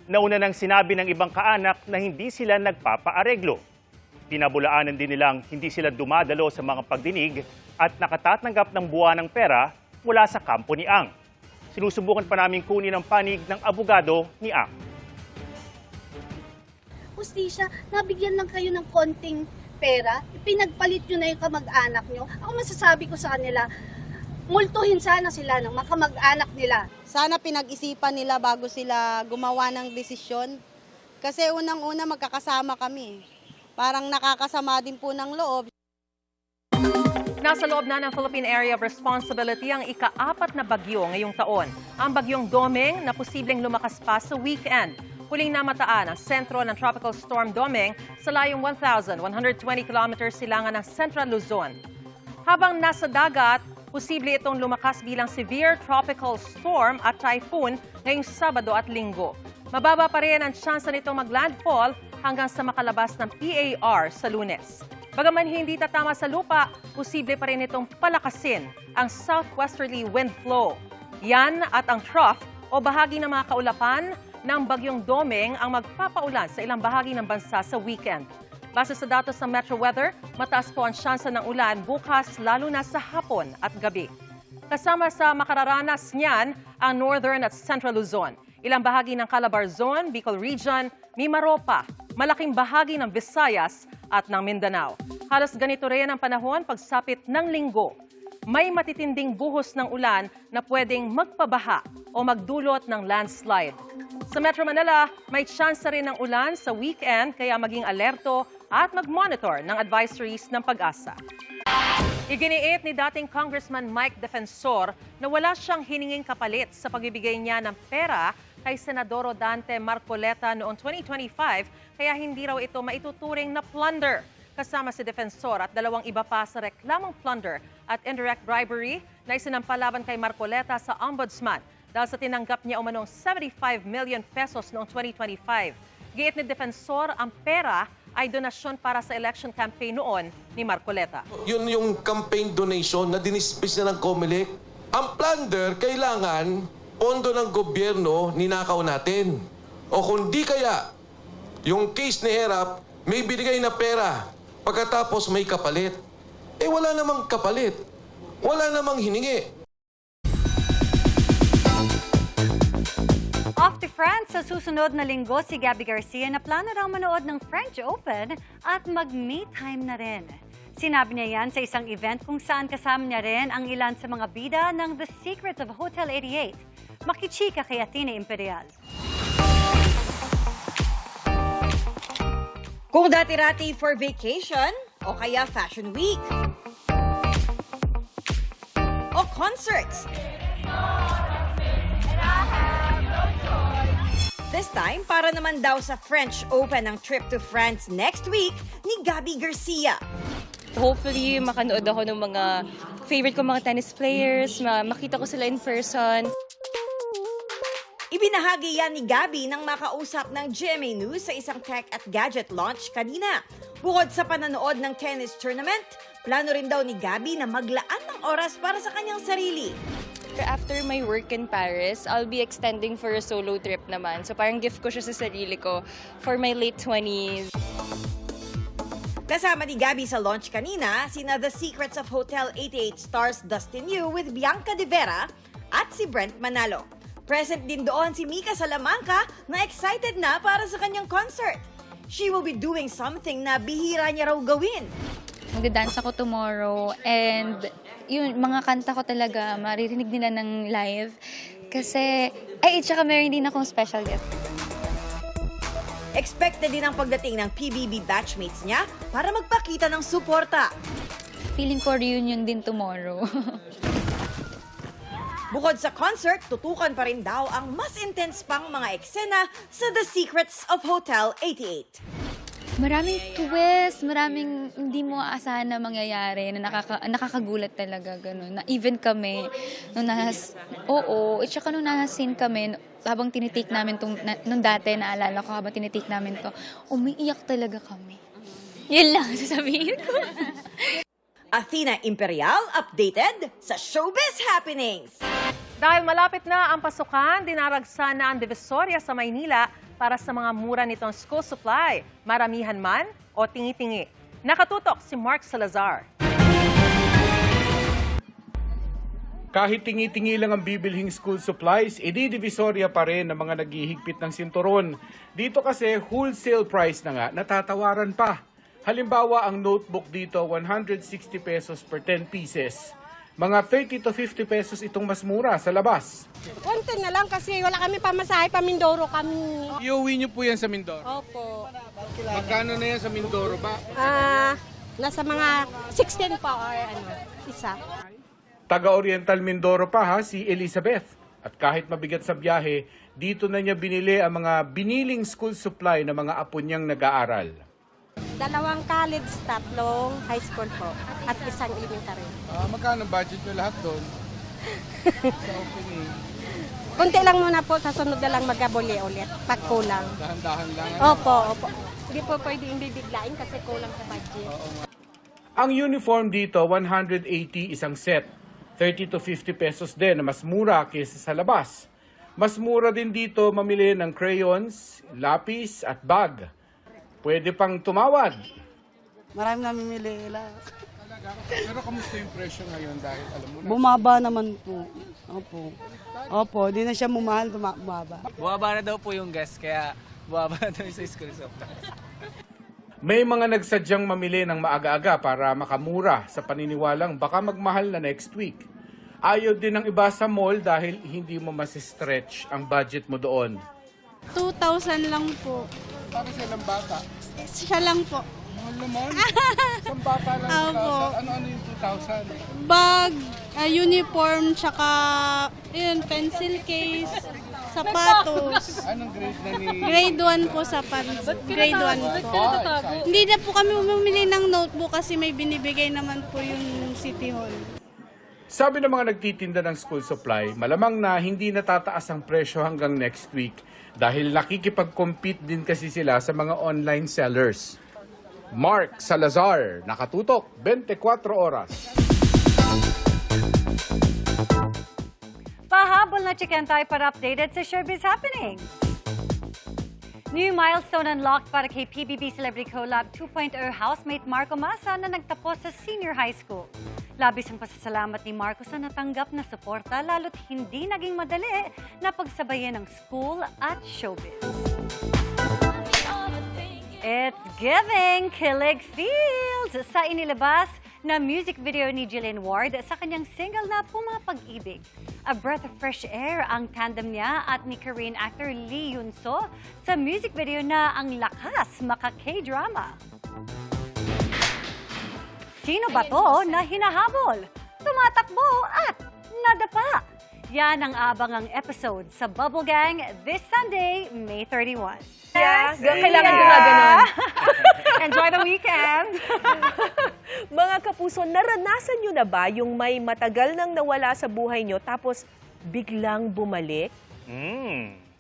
Nauna nang sinabi ng ibang kaanak na hindi sila nagpapaareglo. Pinabulaanan din nilang hindi sila dumadalo sa mga pagdinig at nakatatanggap ng buwanang pera mula sa kampo ni Ang. Sinusubukan pa namin kunin ang panig ng abogado ni Ang. Hustisya, nabigyan lang kayo ng konting pera, pinagpalit nyo na yung kamag-anak nyo. Ako masasabi ko sa kanila, multuhin sana sila ng mga kamag-anak nila. Sana pinag-isipan nila bago sila gumawa ng desisyon. Kasi unang-una magkakasama kami. Parang nakakasama din po ng loob. Nasa loob na ng Philippine Area of Responsibility ang ika-4 na bagyo ngayong taon. Ang bagyong Doming na posibleng lumakas pa sa weekend. Huling namataan ang sentro ng Tropical Storm Doming sa layong 1,120 kilometers silangan ng Central Luzon. Habang nasa dagat, posible itong lumakas bilang severe tropical storm at typhoon ngayong Sabado at Linggo. Mababa pa rin ang tsansa nitong maglandfall hanggang sa makalabas ng PAR sa Lunes. Bagaman hindi tatama sa lupa, posible pa rin itong palakasin ang southwesterly wind flow. Yan at ang trough o bahagi ng mga kaulapan ng bagyong Doming ang magpapaulan sa ilang bahagi ng bansa sa weekend. Base sa datos ng Metro Weather, mataas po ang tsansa ng ulan bukas lalo na sa hapon at gabi. Kasama sa makararanas niyan ang Northern at Central Luzon. Ilang bahagi ng Calabarzon, Bicol Region, Mimaropa, malaking bahagi ng Visayas at ng Mindanao. Halos ganito rin ang panahon pagsapit ng Linggo. May matitinding buhos ng ulan na pwedeng magpabaha o magdulot ng landslide. Sa Metro Manila, may tsansa rin ng ulan sa weekend kaya maging alerto at mag-monitor ng advisories ng Pag-asa. Iginiit ni dating Congressman Mike Defensor na wala siyang hininging kapalit sa pagbibigay niya ng pera kay Senador Dante Marcoleta noong 2025 kaya hindi raw ito maituturing na plunder. Kasama si Defensor at 2 iba pa sa reklamong plunder at indirect bribery na isinampalaban kay Marcoleta sa Ombudsman dahil sa tinanggap niya umanong 75 million pesos noong 2025. Giit ni Defensor, ang pera ay donasyon para sa election campaign noon ni Marcoleta. Yun yung campaign donation na dinispis na ng COMELEC. Ang plunder, kailangan pondo ng gobyerno ninakaw natin. O kung di kaya, yung case ni Herap, may binigay na pera. Pagkatapos may kapalit. Eh wala namang kapalit. Wala namang hiningi. Off to France sa susunod na linggo si Gabby Garcia na plano raw manood ng French Open at mag-me time na rin. Sinabi niya yan sa isang event kung saan kasama niya rin ang ilan sa mga bida ng The Secrets of Hotel 88. Makichika kay Athena Imperial. Kung dati-rati for vacation, o kaya fashion week, o concerts. This time, para naman daw sa French Open ang trip to France next week ni Gabby Garcia. Hopefully, makanood ako ng mga favorite ko mga tennis players, makita ko sila in person. Ibinahagi yan ni Gabby nang makausap ng GMA News sa isang tech at gadget launch kanina. Bukod sa pananood ng tennis tournament, plano rin daw ni Gabby na maglaan ng oras para sa kanyang sarili. After my work in Paris, I'll be extending for a solo trip naman. So parang gift ko siya sa sarili ko for my late 20s. Kasama ni Gabby sa launch kanina, sina The Secrets of Hotel 88 stars Dustin Yu with Bianca De Vera at si Brent Manalo. Present din doon si Mika Salamanca na excited na para sa kanyang concert. She will be doing something na bihira niya raw gawin. Mag-dance ako tomorrow and yun, mga kanta ko talaga maririnig nila ng live. Kasi, tsaka meron din akong special guest. Expected din ang pagdating ng PBB batchmates niya para magpakita ng suporta. Feeling ko reunion din tomorrow. Bukod sa concert, tutukan pa rin daw ang mas intense pang mga eksena sa The Secrets of Hotel 88. Maraming twist, maraming hindi mo aasahan na mangyayari, na nakakagulat talaga, gano'n. Na even kami, nung tsaka nung nasa-scene kami, habang tinitake namin nung dati, naalala ko, habang tinitake namin to, umiiyak talaga kami. Yun lang sasabihin ko. Athena Imperial, updated sa Showbiz Happenings. Dahil malapit na ang pasukan, dinaragsan na ang Divisoria sa Maynila para sa mga mura nitong school supply, maramihan man o tingi-tingi. Nakatutok si Mark Salazar. Kahit tingi-tingi lang ang bibilhing school supplies, ididivisorya pa rin ng mga naghihigpit ng sinturon. Dito kasi wholesale price na nga, natatawaran pa. Halimbawa, ang notebook dito, 160 pesos per 10 pieces. Mga 30 to 50 pesos itong mas mura sa labas. Konti na lang kasi wala kami pamasahe, pa Mindoro kami. Iuwi niyo po yan sa Mindoro? Opo. Magkano na yan sa Mindoro ba? Nasa mga 16 pa or isa. Taga-Oriental Mindoro pa ha, si Elizabeth. At kahit mabigat sa biyahe, dito na niya binili ang mga biniling school supply ng mga apo niyang nag-aaral. 2 college, 3 high school po, at 1 elementary. Magkano budget niyo lahat doon? Sa opening? Kunti lang muna po, sa sunod na lang magabuli ulit, pag kulang. Dahan-dahan lang? Opo. Hindi po pwede bibiglain kasi kulang sa budget. Ang uniform dito, 180 isang set. 30 to 50 pesos din na mas mura kaysa sa labas. Mas mura din dito mamili ng crayons, lapis at bag. Pwede pang tumawad. Marami namimili lang. Pero kamusta yung presyo ngayon dahil alam mo na? Bumaba naman po. Opo, di na siya mumahal, bumaba. Bumaba na daw po yung gas, kaya bumaba na daw sa school supplies. May mga nagsadyang mamili ng maaga-aga para makamura sa paniniwalang baka magmahal na next week. Ayaw din ng iba sa mall dahil hindi mo masistretch ang budget mo doon. 2,000 lang po. Para silang bata? Siya lang po. Mahal naman. Isang bata lang 2,000. Ano yung 2,000? Bag, uniform, tsaka pencil case, sapatos. Anong grade na ni... Grade 1 po grade 1 po. Hindi na po kami bumili ng notebook kasi may binibigay naman po yung City Hall. Sabi ng mga nagtitinda ng school supply, malamang na hindi natataas ang presyo hanggang next week dahil nakikipag-compete din kasi sila sa mga online sellers. Mark Salazar, nakatutok, 24 oras. Pahabol na chicken tayo para updated sa Showbiz Happenings. New milestone unlocked para kay PBB Celebrity Collab 2.0 housemate Marco Massa na nagtapos sa senior high school. Labis ang pasasalamat ni Marco sa natanggap na suporta lalo't hindi naging madali na pagsabayan ng school at showbiz. It's giving kilig feels sa inilabas na music video ni Jillian Ward sa kanyang single na Pumapag-ibig. A breath of fresh air ang tandem niya at ni Korean actor Lee Yun-so sa music video na ang lakas maka-K-drama. Sino ba to na hinahabol, tumatakbo at nadapa? Yan ang abangang episode sa Bubble Gang this Sunday, May 31. Yes, kailangan gumaganon. Enjoy the weekend! Mga kapuso, naranasan nyo na ba yung may matagal nang nawala sa buhay nyo tapos biglang bumalik?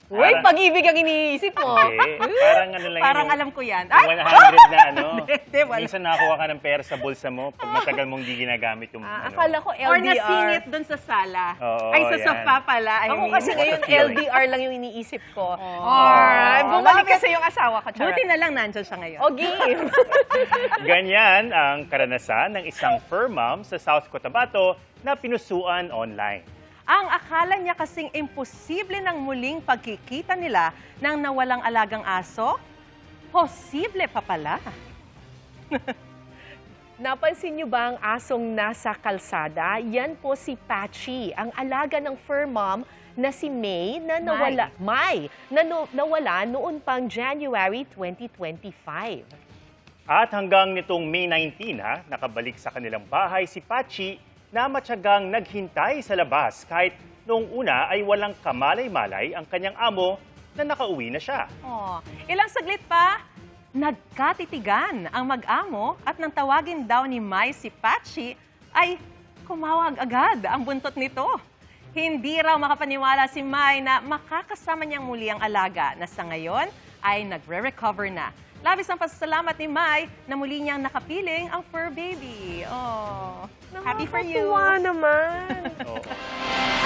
Uy, pag-ibig ang iniisip mo. Okay. Parang ano lang Parang yun, alam ko yan. yung 100 na ano. Hindi, wala. Minsan nakakuha ka ng pera sa bulsa mo pag matagal mong di ginagamit yung ano. Akala ko LDR. Or nasingit dun sa sala. Oo, Ay, sa yan. sofa pala. Ako kasi ngayon LDR lang yung iniisip ko. Bumalik kasi yung asawa ko. Buti na lang nandyan siya ngayon. O, game. Ganyan ang karanasan ng isang fur mom sa South Cotabato na pinusuan online. Ang akala niya kasing imposible ng muling pagkikita nila ng nawalang alagang aso, posible pa pala. Napansin niyo ba ang asong nasa kalsada? Yan po si Patchy, ang alaga ng fur mom na si May na nawala noon pang January 2025. At hanggang nitong May 19, nakabalik sa kanilang bahay si Patchy na matyagang naghintay sa labas kahit noong una ay walang kamalay-malay ang kanyang amo na nakauwi na siya. Ilang saglit pa, nagkatitigan ang mag-amo at nang tawagin daw ni Mai si Patchy ay kumawag agad ang buntot nito. Hindi raw makapaniwala si Mai na makakasama niyang muli ang alaga na sa ngayon ay nagre-recover na. Labis ang pasasalamat ni Mai na muli niyang nakapiling ang fur baby. Oh, happy for you. Nakakatuwa naman.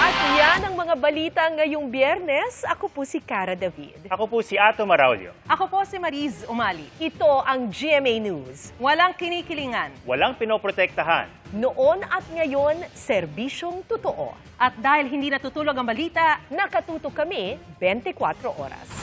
At yan ang mga balita ngayong Biyernes. Ako po si Cara David. Ako po si Ato Maraulio. Ako po si Mariz Umali. Ito ang GMA News. Walang kinikilingan. Walang pinoprotektahan. Noon at ngayon, serbisyong totoo. At dahil hindi natutulog ang balita, Nakatutok kami 24 oras.